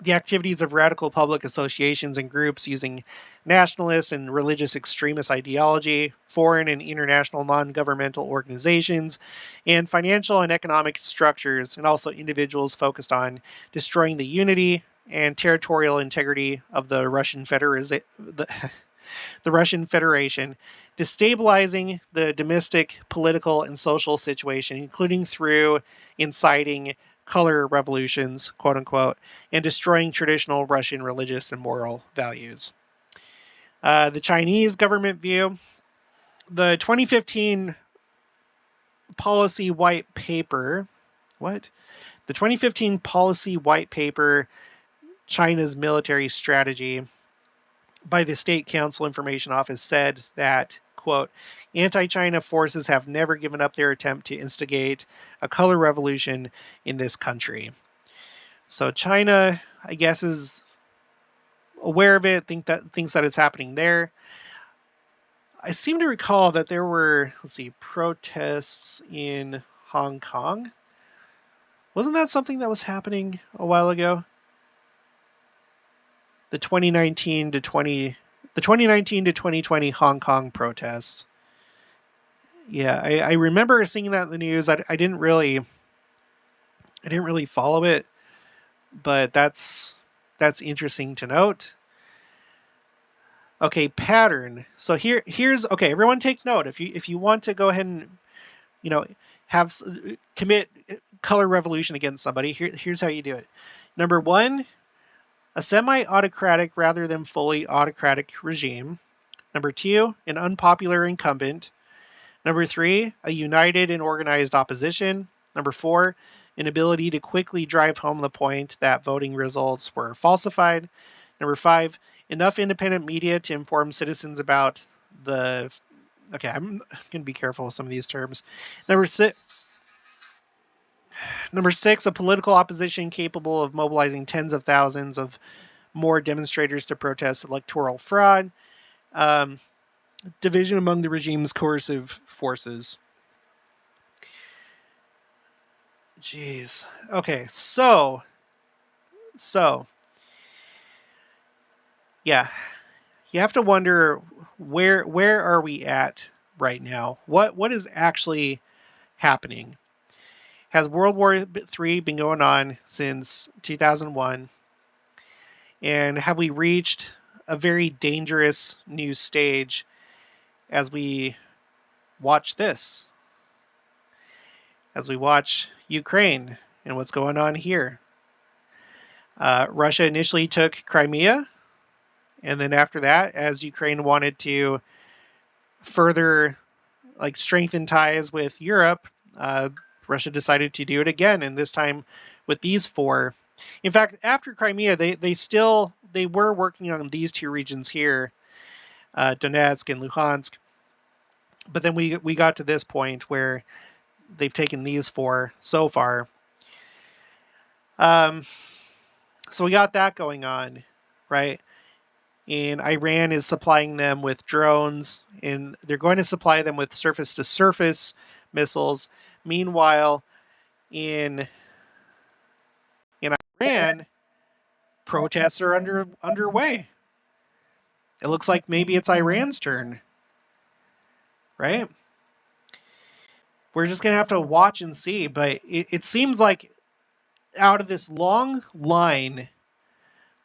the activities of radical public associations and groups using nationalist and religious extremist ideology, foreign and international non-governmental organizations, and financial and economic structures, and also individuals focused on destroying the unity and territorial integrity of the Russian Federation, destabilizing the domestic, political, and social situation, including through inciting color revolutions, quote unquote, and destroying traditional Russian religious and moral values. The Chinese government view. The 2015 policy white paper. What? The 2015 policy white paper, China's military strategy, by the State Council Information Office said that, quote, anti-China forces have never given up their attempt to instigate a color revolution in this country. So China, I guess, is aware of it, thinks that it's happening there. I seem to recall that there were, protests in Hong Kong. Wasn't that something that was happening a while ago? The 2019 to 2020 Hong Kong protests. Yeah, I remember seeing that in the news. I didn't really follow it, but that's interesting to note. Okay, pattern. So here's okay. Everyone, take note. If you want to go ahead and commit color revolution against somebody, here's how you do it. Number one, a semi-autocratic rather than fully autocratic regime. Number two, an unpopular incumbent. Number 3, a united and organized opposition. Number 4, an ability to quickly drive home the point that voting results were falsified. Number 5, enough independent media to inform citizens about the... Okay, I'm going to be careful with some of these terms. Number 6, a political opposition capable of mobilizing tens of thousands of more demonstrators to protest electoral fraud. Division among the regime's coercive forces. Jeez. Okay, so yeah, you have to wonder where are we at right now? What is actually happening? Has World War III been going on since 2001? And have we reached a very dangerous new stage as we watch this? As we watch Ukraine and what's going on here? Russia initially took Crimea, and then after that, as Ukraine wanted to further strengthen ties with Europe, Russia decided to do it again, and this time with these 4. In fact, after Crimea, they were working on these 2 regions here, Donetsk and Luhansk, but then we got to this point where they've taken these 4 so far. So we got that going on, right? And Iran is supplying them with drones, and they're going to supply them with surface-to-surface missiles. Meanwhile, in Iran, protests are underway. It looks like maybe it's Iran's turn, right? We're just going to have to watch and see, but it seems like out of this long line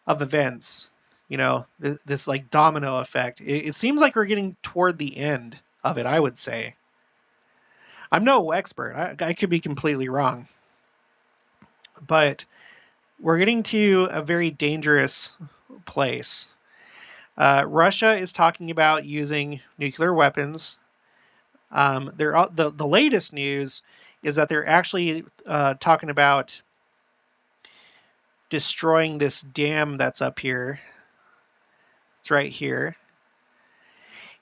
of events, this domino effect, it seems like we're getting toward the end of it, I would say. I'm no expert. I could be completely wrong. But we're getting to a very dangerous place. Russia is talking about using nuclear weapons. The latest news is that they're actually talking about destroying this dam that's up here. It's right here.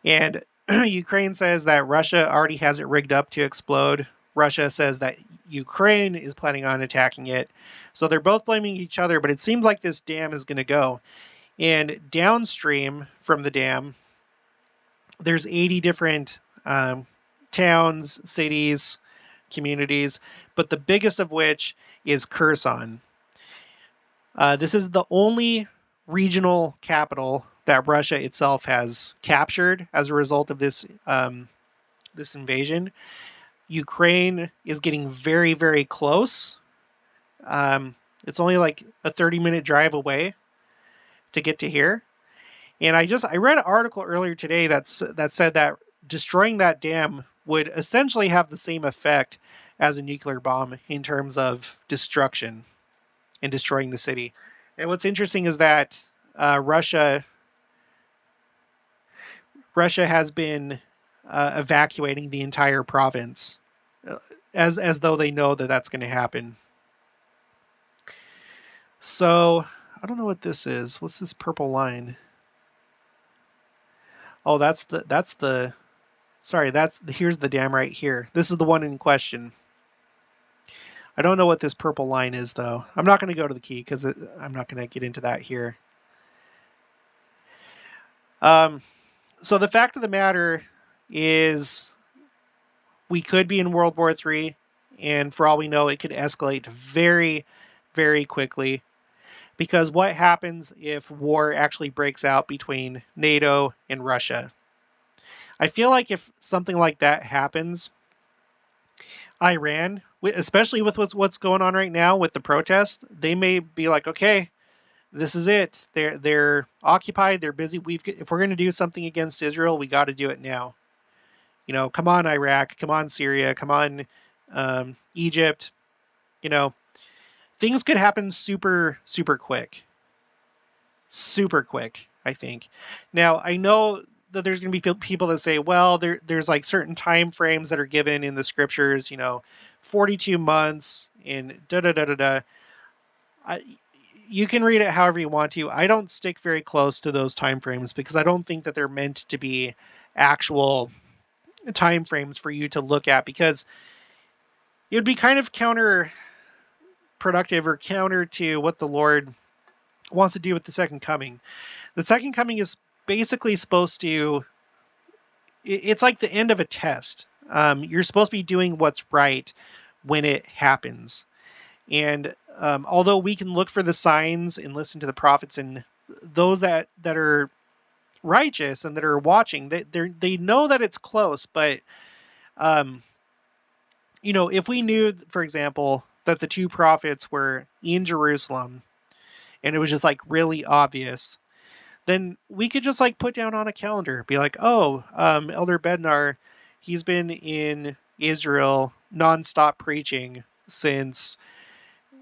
And Ukraine says that Russia already has it rigged up to explode. Russia says that Ukraine is planning on attacking it. So they're both blaming each other, but it seems like this dam is going to go. And downstream from the dam, there's 80 different towns, cities, communities, but the biggest of which is Kherson. This is the only regional capital that Russia itself has captured as a result of this this invasion. Ukraine is getting very, very close. It's only like a 30-minute drive away to get to here. And I read an article earlier today that said that destroying that dam would essentially have the same effect as a nuclear bomb in terms of destruction and destroying the city. And what's interesting is that Russia has been evacuating the entire province as though they know that that's going to happen. So I don't know what this is. What's this purple line? Oh, here's the dam right here. This is the one in question. I don't know what this purple line is, though. I'm not going to go to the key because I'm not going to get into that here. So the fact of the matter is we could be in World War III, and for all we know, it could escalate very, very quickly. Because what happens if war actually breaks out between NATO and Russia? I feel like if something like that happens, Iran, especially with what's going on right now with the protests, they may be like, okay, this is it. They're occupied. They're busy. If we're going to do something against Israel, we got to do it now. Come on, Iraq. Come on, Syria. Come on, Egypt. Things could happen super, super quick. Super quick, I think. Now, I know that there's going to be people that say, well, there's like certain time frames that are given in the scriptures, 42 months and da da da da da. You can read it however you want to. I don't stick very close to those time frames because I don't think that they're meant to be actual time frames for you to look at, because it would be kind of counterproductive or counter to what the Lord wants to do with the second coming. The second coming is basically supposed to, it's like the end of a test. You're supposed to be doing what's right when it happens. And although we can look for the signs and listen to the prophets, and those that are righteous and that are watching, they know that it's close. But if we knew, for example, that the two prophets were in Jerusalem and it was just like really obvious, then we could just like put down on a calendar, be like, oh, Elder Bednar, he's been in Israel nonstop preaching since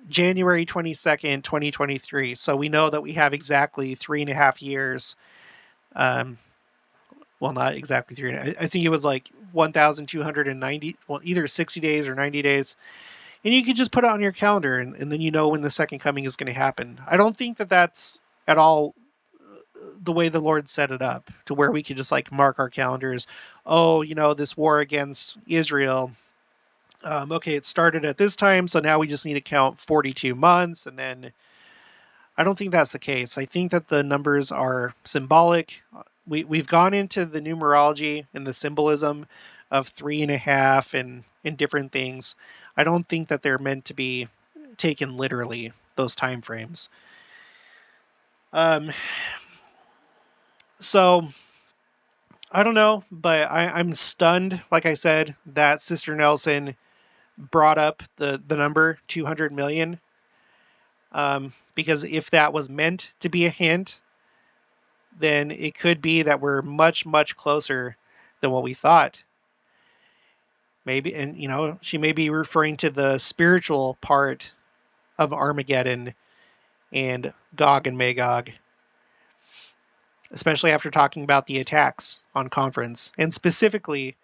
January 22nd, 2023. So we know that we have exactly 3.5 years. Well, not exactly 3. I think it was like 1,290, well, either 60 days or 90 days. And you can just put it on your calendar, and then you know when the second coming is going to happen. I don't think that that's at all the way the Lord set it up, to where we could just like mark our calendars. Oh, this war against Israel. Okay, it started at this time, so now we just need to count 42 months. And then I don't think that's the case. I think that the numbers are symbolic. We've gone into the numerology and the symbolism of 3.5 and different things. I don't think that they're meant to be taken literally, those time frames. So I don't know, but I'm stunned, like I said, that Sister Nelson brought up the number 200 million. Because if that was meant to be a hint, then it could be that we're much, much closer than what we thought. Maybe, and she may be referring to the spiritual part of Armageddon and Gog and Magog, especially after talking about the attacks on conference, and specifically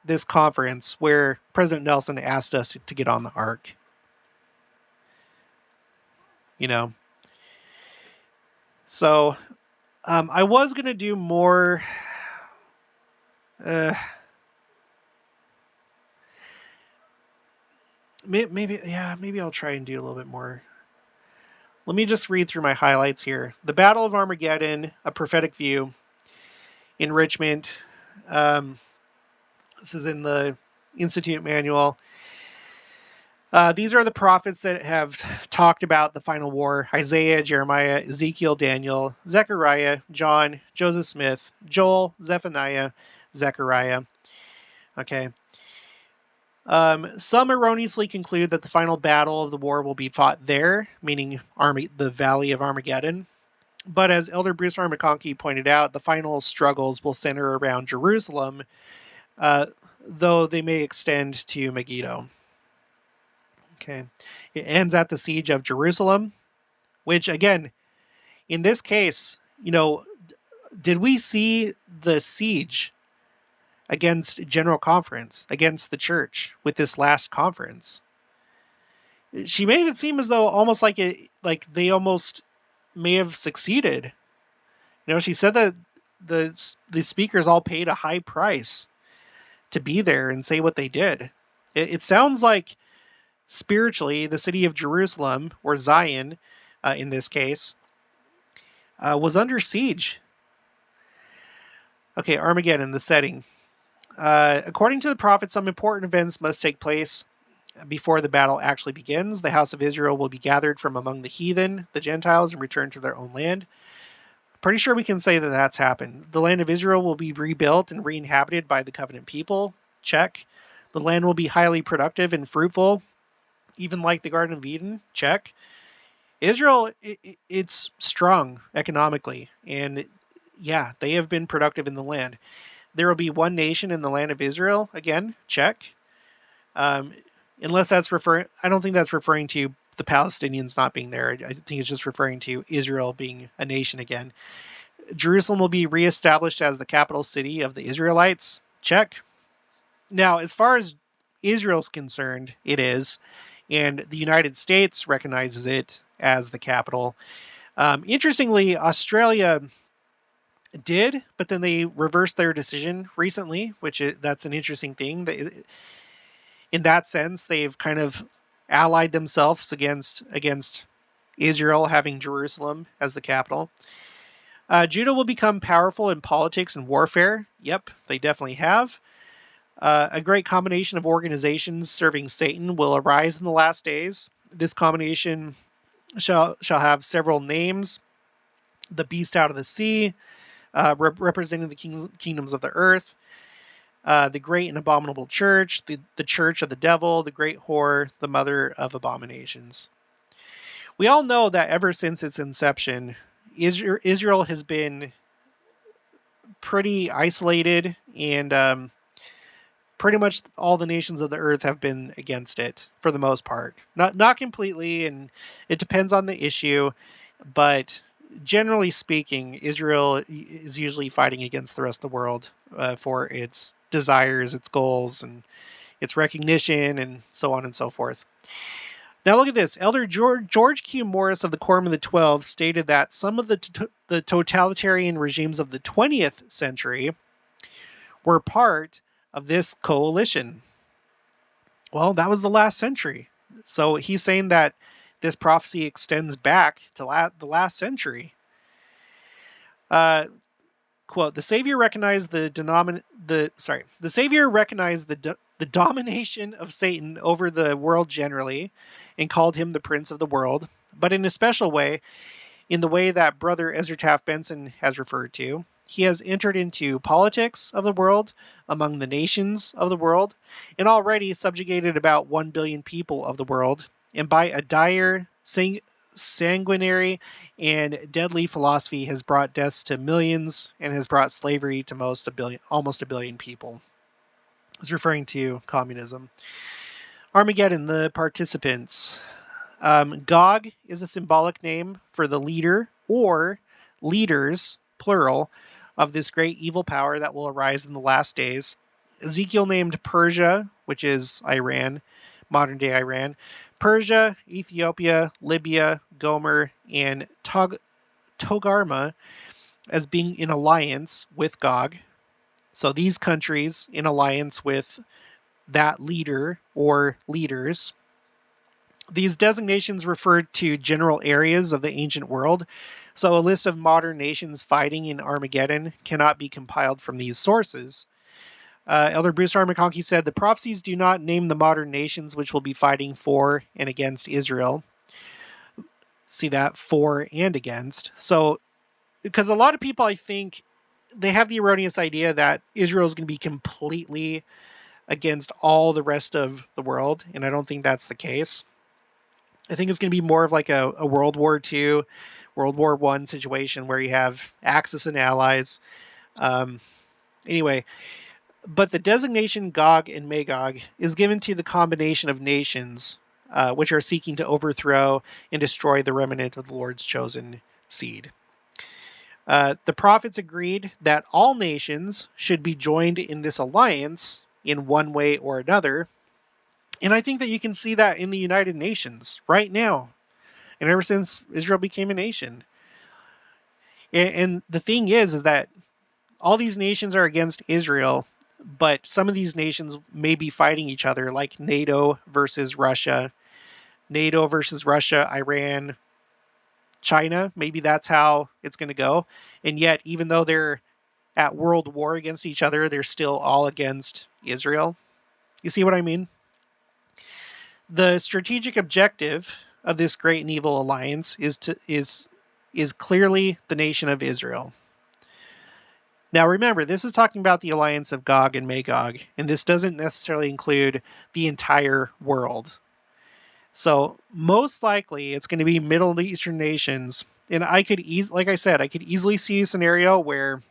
this conference where President Nelson asked us to get on the ark. So I was going to do more maybe I'll try and do a little bit more. Let me just read through my highlights here. The Battle of Armageddon, a prophetic view. Enrichment. This is in the Institute manual. These are the prophets that have talked about the final war: Isaiah, Jeremiah, Ezekiel, Daniel, Zechariah, John, Joseph Smith, Joel, Zephaniah, Zechariah. Okay. Some erroneously conclude that the final battle of the war will be fought there, meaning the Valley of Armageddon. But as Elder Bruce R. McConkie pointed out, the final struggles will center around Jerusalem, though they may extend to Megiddo. Okay. It ends at the siege of Jerusalem, which, again, in this case, did we see the siege against General Conference, against the church with this last conference? She made it seem as though almost like they almost may have succeeded. She said that the speakers all paid a high price to be there and say what they did. It sounds like spiritually the city of Jerusalem, or Zion in this case, was under siege. Okay, Armageddon, the setting. According to the prophet, some important events must take place before the battle actually begins. The house of Israel will be gathered from among the heathen, the Gentiles, and returned to their own land. Pretty sure we can say that that's happened. The land of Israel will be rebuilt and re-inhabited by the covenant people. Check. The land will be highly productive and fruitful, even like the Garden of Eden. Check. Israel, it's strong economically, and yeah, they have been productive in the land. There will be one nation in the land of Israel. Again, check. Unless that's I don't think that's referring to the Palestinians not being there. I think it's just referring to Israel being a nation again. Jerusalem will be reestablished as the capital city of the Israelites. Check. Now, as far as Israel's concerned, it is, and the United States recognizes it as the capital. Interestingly, Australia did, but then they reversed their decision recently, that's an interesting thing. In that sense, they've kind of allied themselves against Israel having Jerusalem as the capital. Judah will become powerful in politics and warfare. Yep, they definitely have. A great combination of organizations serving Satan will arise in the last days. This combination shall have several names: the beast out of the sea, representing the kingdoms of the earth, the great and abominable church, the church of the devil, the great whore, the mother of abominations. We all know that ever since its inception, Israel has been pretty isolated, and pretty much all the nations of the earth have been against it for the most part. Not completely, and it depends on the issue, but generally speaking, Israel is usually fighting against the rest of the world for its desires, its goals, and its recognition, and so on and so forth. Now look at this. Elder George Q. Morris of the Quorum of the 12 stated that some of the totalitarian regimes of the 20th century were part of this coalition. Well, that was the last century. So he's saying that this prophecy extends back to the last century. Quote, the Savior recognized the domination of Satan over the world generally and called him the prince of the world, but in a special way, in the way that Brother Ezra Taft Benson has referred to. He has entered into politics of the world, among the nations of the world, and already subjugated about 1 billion people of the world, and by a dire, sanguinary, and deadly philosophy has brought deaths to millions and has brought slavery to almost a billion people. He's referring to communism. Armageddon, the participants. Gog is a symbolic name for the leader or leaders, plural, of this great evil power that will arise in the last days. Ezekiel named Persia, which is Iran, modern-day Iran, Persia, Ethiopia, Libya, Gomer, and Togarmah as being in alliance with Gog. So these countries in alliance with that leader or leaders. These designations refer to general areas of the ancient world, so a list of modern nations fighting in Armageddon cannot be compiled from these sources. Elder Bruce R. McConkie said, the prophecies do not name the modern nations which will be fighting for and against Israel. See that, for and against. So, because a lot of people, I think, they have the erroneous idea that Israel is going to be completely against all the rest of the world, and I don't think that's the case. I think it's going to be more of like a World War II, World War I situation where you have Axis and allies. Anyway, but the designation Gog and Magog is given to the combination of nations which are seeking to overthrow and destroy the remnant of the Lord's chosen seed. The prophets agreed that all nations should be joined in this alliance in one way or another. And I think that you can see that in the United Nations right now, and ever since Israel became a nation. And the thing is that all these nations are against Israel, but some of these nations may be fighting each other, like NATO versus Russia, Iran, China. Maybe that's how it's going to go. And yet, even though they're at world war against each other, they're still all against Israel. You see what I mean? The strategic objective of this great and evil alliance is clearly the nation of Israel. Now remember, this is talking about the alliance of Gog and Magog, and this doesn't necessarily include the entire world. So most likely it's going to be Middle Eastern nations, and I could easily see a scenario where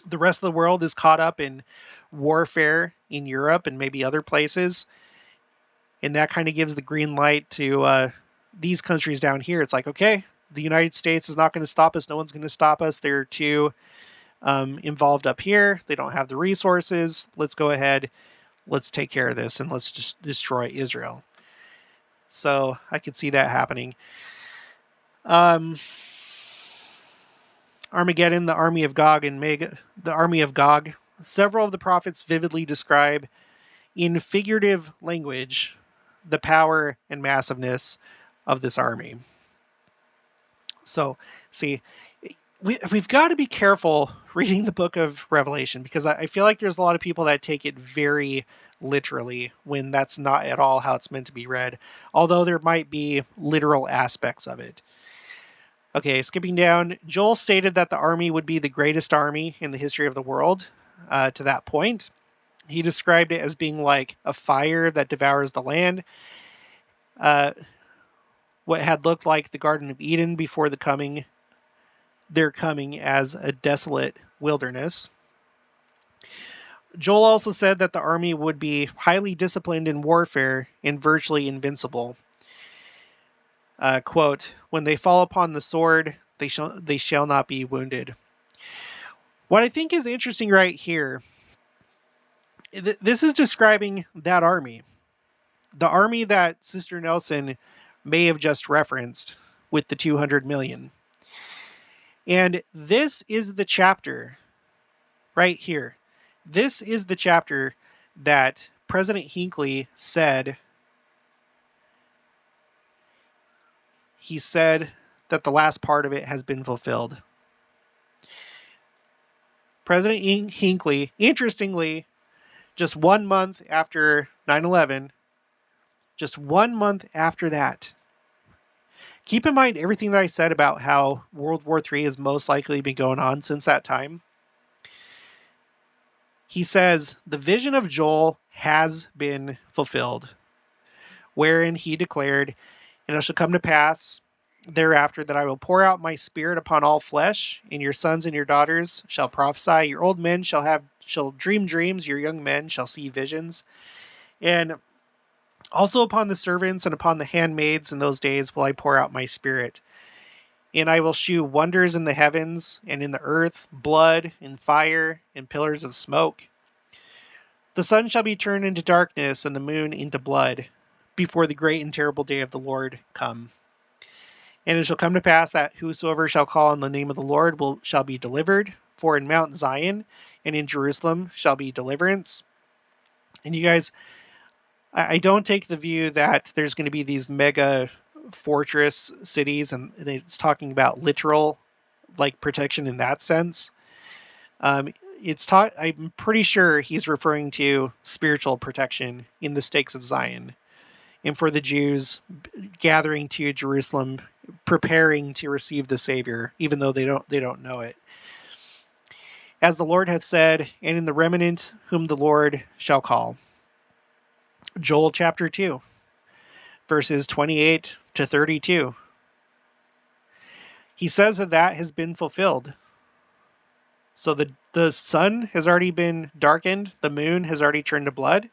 the rest of the world is caught up in warfare in Europe and maybe other places. And that kind of gives the green light to these countries down here. It's like, okay, the United States is not going to stop us. No one's going to stop us. They're too involved up here. They don't have the resources. Let's go ahead. Let's take care of this and let's just destroy Israel. So I could see that happening. Armageddon, the army of Gog and the army of Gog. Several of the prophets vividly describe in figurative language the power and massiveness of this army. So, see, we've got to be careful reading the book of Revelation, because I feel like there's a lot of people that take it very literally when that's not at all how it's meant to be read, although there might be literal aspects of it. Okay, skipping down, Joel stated that the army would be the greatest army in the history of the world to that point. He described it as being like a fire that devours the land, what had looked like the Garden of Eden before their coming as a desolate wilderness. Joel also said that the army would be highly disciplined in warfare and virtually invincible. Quote, when they fall upon the sword, they shall not be wounded. What I think is interesting right here, this is describing that army. The army that Sister Nelson may have just referenced with the 200 million. And this is the chapter right here. This is the chapter that President Hinckley said. He said that the last part of it has been fulfilled. President Hinckley, interestingly, just 1 month after 9/11, just 1 month after that. Keep in mind everything that I said about how World War III has most likely been going on since that time. He says, the vision of Joel has been fulfilled, wherein he declared, and it shall come to pass thereafter that I will pour out my spirit upon all flesh, and your sons and your daughters shall prophesy, your old men shall dream dreams, your young men shall see visions. And also upon the servants and upon the handmaids in those days will I pour out my spirit. And I will shew wonders in the heavens and in the earth, blood and fire and pillars of smoke. The sun shall be turned into darkness and the moon into blood before the great and terrible day of the Lord come. And it shall come to pass that whosoever shall call on the name of the Lord shall be delivered. For in Mount Zion and in Jerusalem shall be deliverance. And you guys, I don't take the view that there's going to be these mega fortress cities, and it's talking about literal, like, protection in that sense. I'm pretty sure he's referring to spiritual protection in the stakes of Zion, and for the Jews gathering to Jerusalem, preparing to receive the Savior, even though they don't know it. As the Lord hath said, and in the remnant whom the Lord shall call. Joel chapter 2, verses 28 to 32. He says that has been fulfilled. So the sun has already been darkened, the moon has already turned to blood.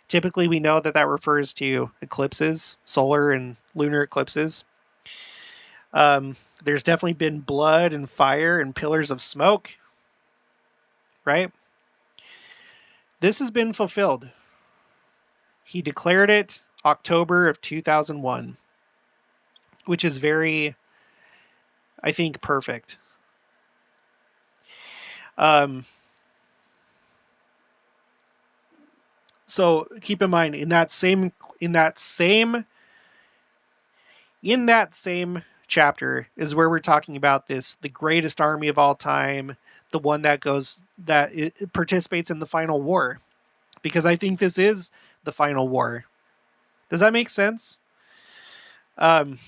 Typically, we know that refers to eclipses, solar and lunar eclipses. There's definitely been blood and fire and pillars of smoke, right? This has been fulfilled. He declared it October of 2001, which is very, I think, perfect. So keep in mind, in that same chapter is where we're talking about the greatest army of all time, the one that it participates in the final war, because I think this is the final war. Does that make sense? And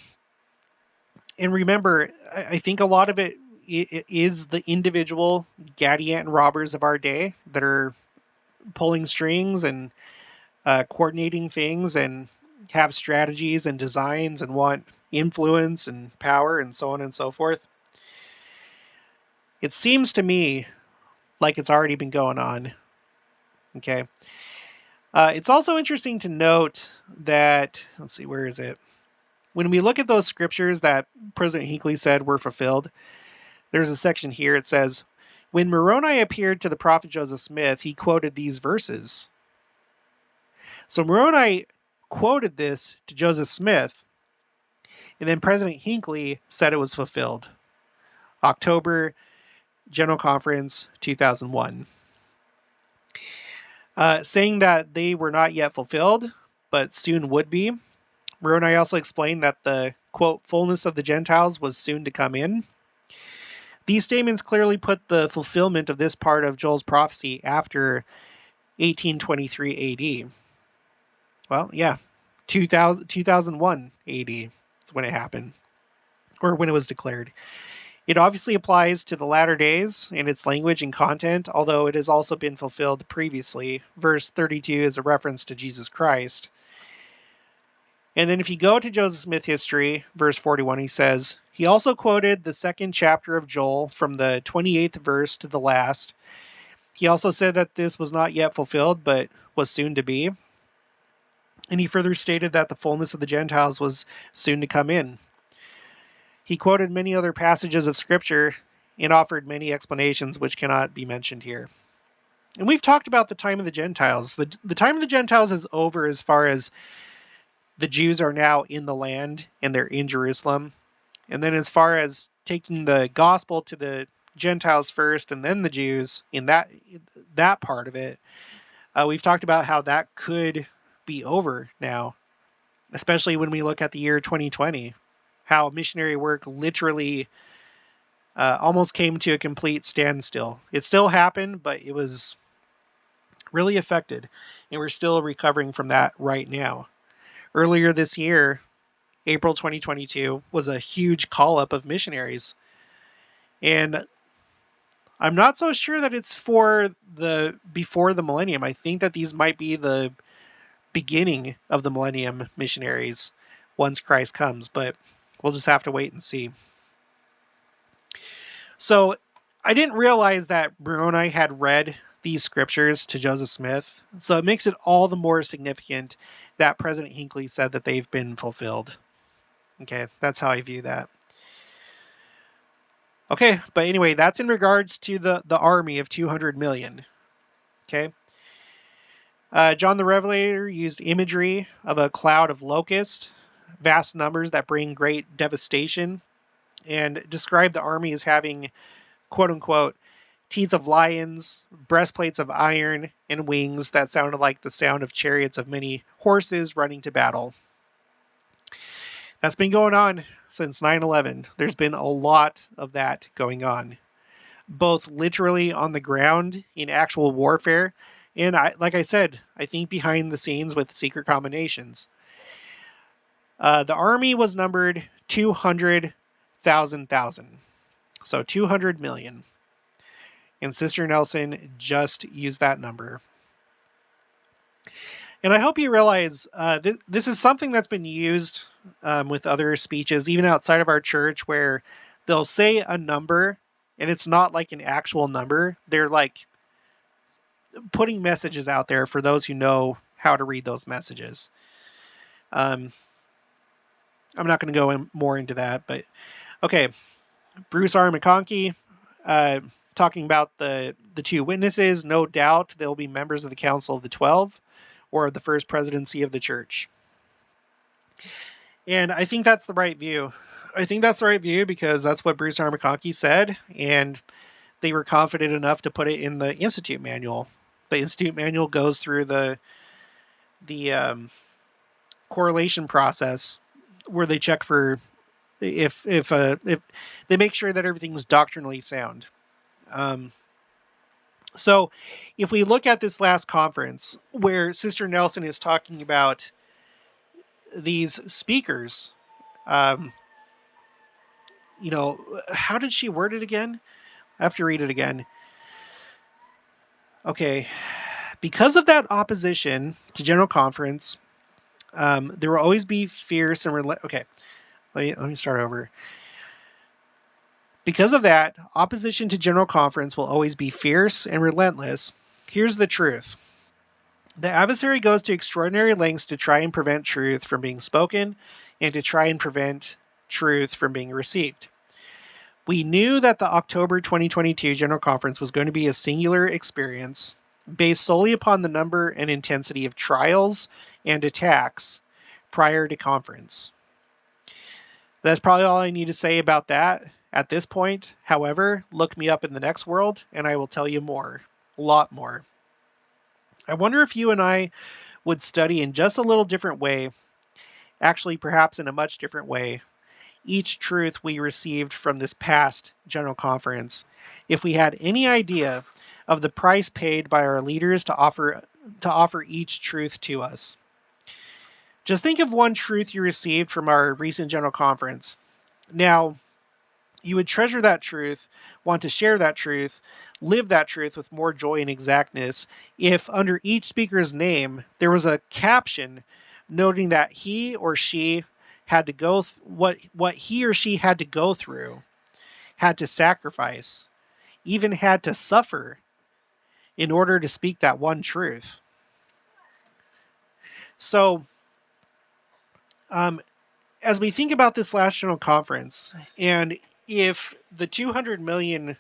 remember, I think a lot of it is the individual Gadianton robbers of our day that are pulling strings and coordinating things and have strategies and designs and want influence and power and so on and so forth. It seems to me like it's already been going on. Okay. It's also interesting to note that, let's see, where is it? when we look at those scriptures that President Hinckley said were fulfilled, there's a section here. It says, when Moroni appeared to the prophet Joseph Smith, he quoted these verses. So Moroni quoted this to Joseph Smith, and then President Hinckley said it was fulfilled. October General Conference 2001. Saying that they were not yet fulfilled, but soon would be. Moroni also explained that the, quote, fullness of the Gentiles was soon to come in. These statements clearly put the fulfillment of this part of Joel's prophecy after 1823 AD. Well, yeah, 2001 AD is when it happened, or when it was declared. It obviously applies to the latter days in its language and content, although it has also been fulfilled previously. Verse 32 is a reference to Jesus Christ. And then if you go to Joseph Smith history, verse 41, he says, he also quoted the second chapter of Joel from the 28th verse to the last. He also said that this was not yet fulfilled, but was soon to be. And he further stated that the fullness of the Gentiles was soon to come in. He quoted many other passages of Scripture and offered many explanations which cannot be mentioned here. And we've talked about the time of the Gentiles. The time of the Gentiles is over as far as the Jews are now in the land and they're in Jerusalem. And then as far as taking the gospel to the Gentiles first and then the Jews, in that part of it, we've talked about how that could be over now, especially when we look at the year 2020. How missionary work literally almost came to a complete standstill. It still happened, but it was really affected, and we're still recovering from that right now. Earlier this year, April 2022, was a huge call-up of missionaries, and I'm not so sure that it's for the before the millennium. I think that these might be the beginning of the millennium missionaries once Christ comes, but we'll just have to wait and see. So I didn't realize that Moroni had read these scriptures to Joseph Smith, so it makes it all the more significant that President Hinckley said that they've been fulfilled. Okay, that's how I view that. Okay, but anyway, that's in regards to the army of 200 million. Okay. John the Revelator used imagery of a cloud of locusts, vast numbers that bring great devastation, and described the army as having, quote-unquote, teeth of lions, breastplates of iron, and wings that sounded like the sound of chariots of many horses running to battle. That's been going on since 9/11. There's been a lot of that going on, both literally on the ground in actual warfare, and like I said, I think behind the scenes with secret combinations. The army was numbered 200,000, so 200 million. And Sister Nelson just used that number. And I hope you realize this is something that's been used with other speeches, even outside of our church, where they'll say a number, and it's not like an actual number. They're like putting messages out there for those who know how to read those messages. I'm not going to go more into that, but okay. Bruce R. McConkie talking about the two witnesses. No doubt they'll be members of the Council of the 12 or the First Presidency of the Church. And I think that's the right view. I think that's the right view because that's what Bruce R. McConkie said, and they were confident enough to put it in the Institute Manual. The Institute Manual goes through the correlation process where they check for if they make sure that everything's doctrinally sound. So if we look at this last conference where Sister Nelson is talking about these speakers, how did she word it again? I have to read it again. Okay. Because of that opposition to General Conference, there will always be fierce and okay. Let me start over. Because of that, opposition to General Conference will always be fierce and relentless. Here's the truth. The adversary goes to extraordinary lengths to try and prevent truth from being spoken and to try and prevent truth from being received. We knew that the October 2022 General Conference was going to be a singular experience based solely upon the number and intensity of trials and attacks prior to conference. That's probably all I need to say about that at this point. However, look me up in the next world and I will tell you more, a lot more. I wonder if you and I would study in just a little different way, actually perhaps in a much different way, each truth we received from this past General Conference, if we had any idea of the price paid by our leaders to offer each truth to us. Just think of one truth you received from our recent General Conference. Now, you would treasure that truth, want to share that truth, live that truth with more joy and exactness if under each speaker's name there was a caption noting that he or she had to go what he or she had to go through, had to sacrifice, even had to suffer in order to speak that one truth. So, as we think about this last General Conference, and if the 200 million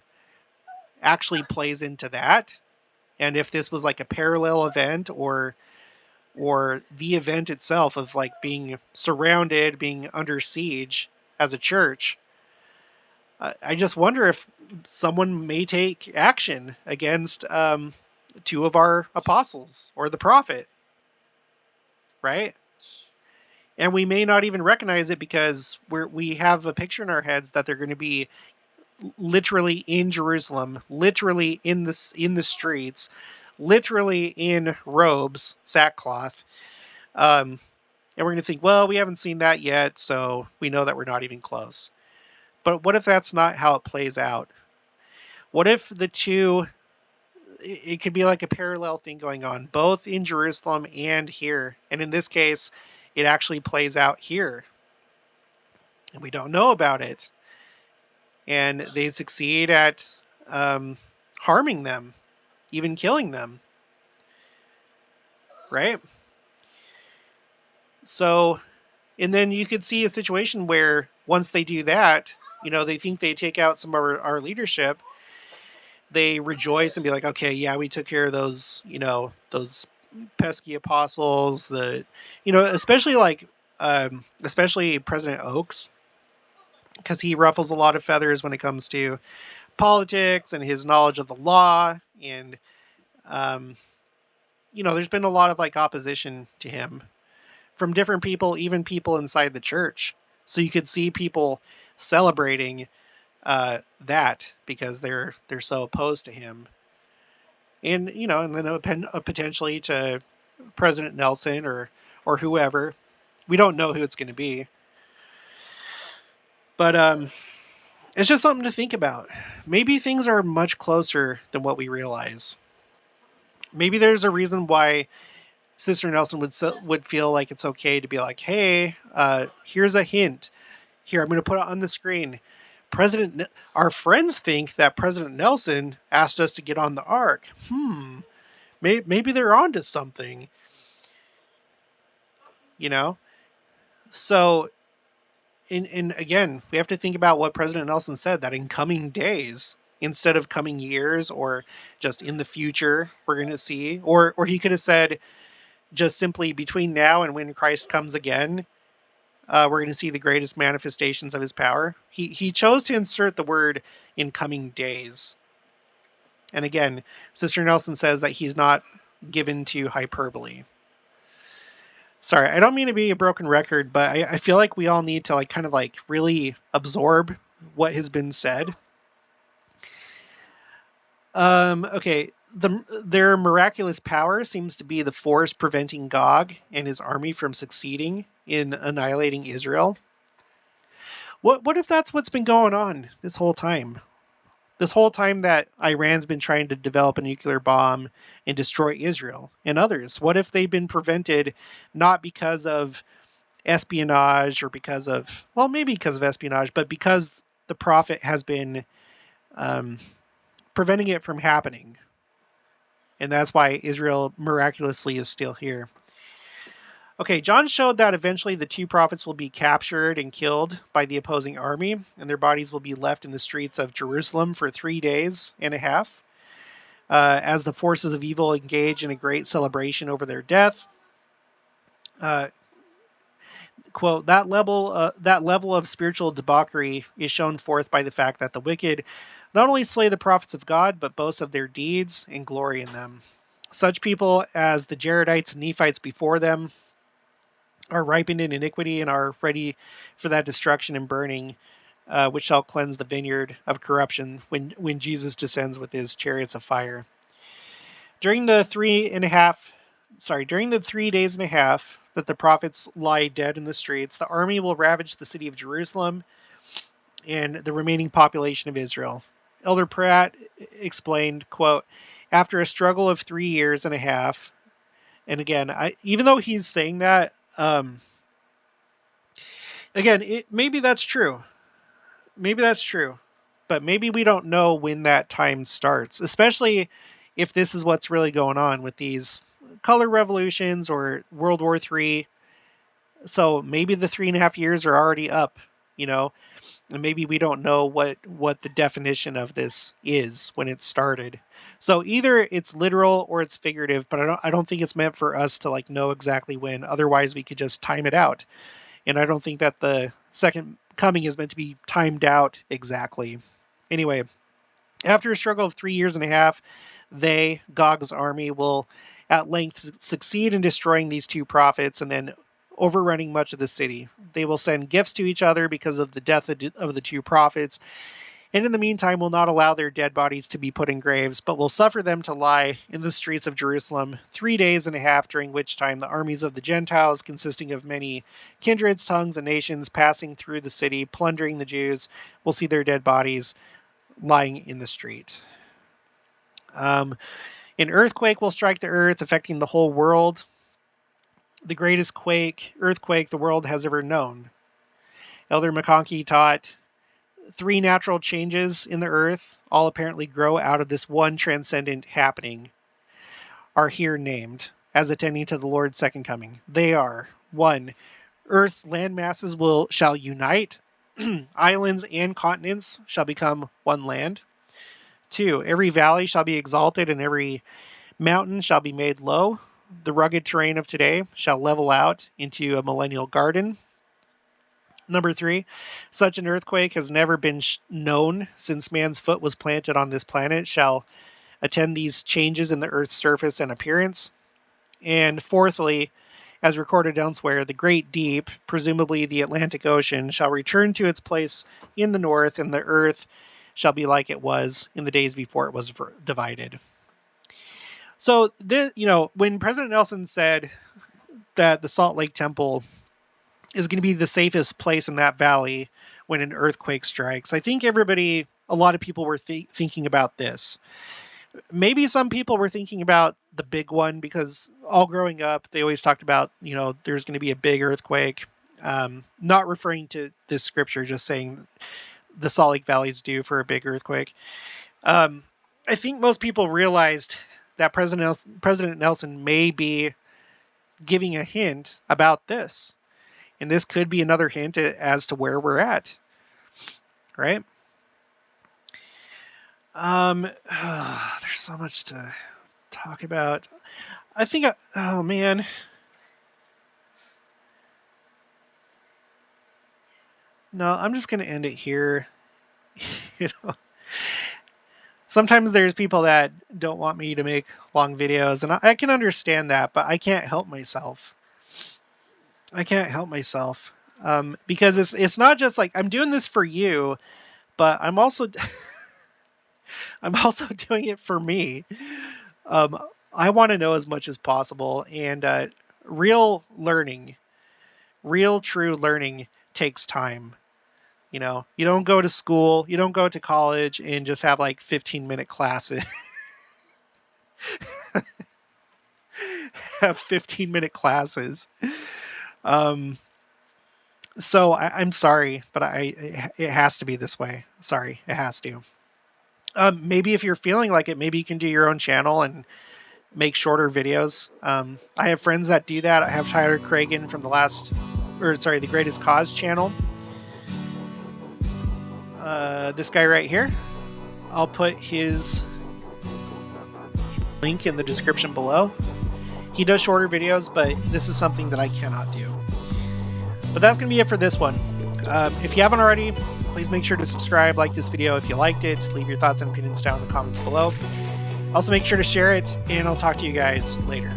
actually plays into that, and if this was like a parallel event or the event itself of like being surrounded, being under siege as a church, I just wonder if someone may take action against two of our apostles or the prophet, right? And we may not even recognize it because we have a picture in our heads that they're going to be literally in Jerusalem, literally in the streets, literally in robes, sackcloth. And we're going to think, well, we haven't seen that yet, so we know that we're not even close. But what if that's not how it plays out? What if the two, it could be like a parallel thing going on, both in Jerusalem and here. And in this case, it actually plays out here. And we don't know about it. And they succeed at harming them, even killing them. Right? So, and then you could see a situation where once they do that, they think they take out some of our leadership. They rejoice and be like, okay, yeah, we took care of those, those pesky apostles, especially President Oaks, because he ruffles a lot of feathers when it comes to politics and his knowledge of the law. And, there's been a lot of like opposition to him from different people, even people inside the church. So you could see people celebrating that because they're so opposed to him. And, and then potentially to President Nelson or whoever. We don't know who it's going to be. But it's just something to think about. Maybe things are much closer than what we realize. Maybe there's a reason why Sister Nelson would feel like it's okay to be like, hey, here's a hint. Here, I'm going to put it on the screen. Our friends think that President Nelson asked us to get on the ark. Maybe they're onto something. So, and again, we have to think about what President Nelson said, that in coming days, instead of coming years or just in the future, we're going to see, or he could have said just simply between now and when Christ comes again, we're going to see the greatest manifestations of his power. He chose to insert the word in coming days. And again, Sister Nelson says that he's not given to hyperbole. Sorry, I don't mean to be a broken record, but I feel like we all need to kind of really absorb what has been said. Okay, their miraculous power seems to be the force preventing Gog and his army from succeeding in annihilating Israel. What if that's what's been going on this whole time? This whole time that Iran's been trying to develop a nuclear bomb and destroy Israel and others. What if they've been prevented not because of espionage or maybe because of espionage, but because the prophet has been preventing it from happening. And that's why Israel miraculously is still here. Okay, John showed that eventually the two prophets will be captured and killed by the opposing army, and their bodies will be left in the streets of Jerusalem for 3 days and a half, as the forces of evil engage in a great celebration over their death. Uh, Quote, that level of spiritual debauchery is shown forth by the fact that the wicked not only slay the prophets of God, but boast of their deeds and glory in them. Such people as the Jaredites and Nephites before them are ripened in iniquity and are ready for that destruction and burning, which shall cleanse the vineyard of corruption when Jesus descends with his chariots of fire. During the 3 days and a half that the prophets lie dead in the streets, the army will ravage the city of Jerusalem and the remaining population of Israel. Elder Pratt explained, quote, after a struggle of 3 years and a half, and again, even though he's saying that, again, maybe that's true. Maybe that's true. But maybe we don't know when that time starts, especially if this is what's really going on with these color revolutions or World War III. So maybe the 3.5 years are already up, and maybe we don't know what the definition of this is when it started. So either it's literal or it's figurative, but I don't think it's meant for us to know exactly when. Otherwise, we could just time it out. And I don't think that the second coming is meant to be timed out exactly. Anyway, after a struggle of 3 years and a half, Gog's army, will at length succeed in destroying these two prophets and then overrunning much of the city. They will send gifts to each other because of the death of the two prophets, and in the meantime will not allow their dead bodies to be put in graves, but will suffer them to lie in the streets of Jerusalem 3 days and a half, during which time the armies of the Gentiles, consisting of many kindreds, tongues, and nations, passing through the city, plundering the Jews, will see their dead bodies lying in the street. An earthquake will strike the earth, affecting the whole world. The greatest earthquake the world has ever known. Elder McConkie taught 3 natural changes in the earth, all apparently grow out of this one transcendent happening, are here named as attending to the Lord's second coming. They are: 1, Earth's land masses shall unite. Islands and continents shall become one land. 2, every valley shall be exalted and every mountain shall be made low. The rugged terrain of today shall level out into a millennial garden. Number 3, such an earthquake has never been known since man's foot was planted on this planet, shall attend these changes in the earth's surface and appearance. And fourthly, as recorded elsewhere, the great deep, presumably the Atlantic Ocean, shall return to its place in the north, and the earth shall be like it was in the days before it was divided. So, when President Nelson said that the Salt Lake Temple is going to be the safest place in that valley when an earthquake strikes, I think a lot of people were thinking about this. Maybe some people were thinking about the big one, because all growing up, they always talked about, there's going to be a big earthquake. Not referring to this scripture, just saying the Salt Lake Valley is due for a big earthquake. I think most people realized that President Nelson may be giving a hint about this. And this could be another hint as to where we're at. Right? There's so much to talk about. I think, oh man. No, I'm just going to end it here. Sometimes there's people that don't want me to make long videos, and I can understand that, but I can't help myself. Because it's not just like I'm doing this for you, but I'm also doing it for me. I want to know as much as possible, and real true learning takes time. You don't go to school, you don't go to college and just have 15-minute classes. Have 15-minute classes. So I'm sorry, but it has to be this way. Sorry, it has to. Maybe if you're feeling like it, maybe you can do your own channel and make shorter videos. I have friends that do that. I have Tyler Cragen from the Greatest Cause channel. This guy right here, I'll put his link in the description below. He does shorter videos, but this is something that I cannot do. But that's going to be it for this one. If you haven't already, please make sure to subscribe, like this video if you liked it, leave your thoughts and opinions down in the comments below. Also make sure to share it, and I'll talk to you guys later.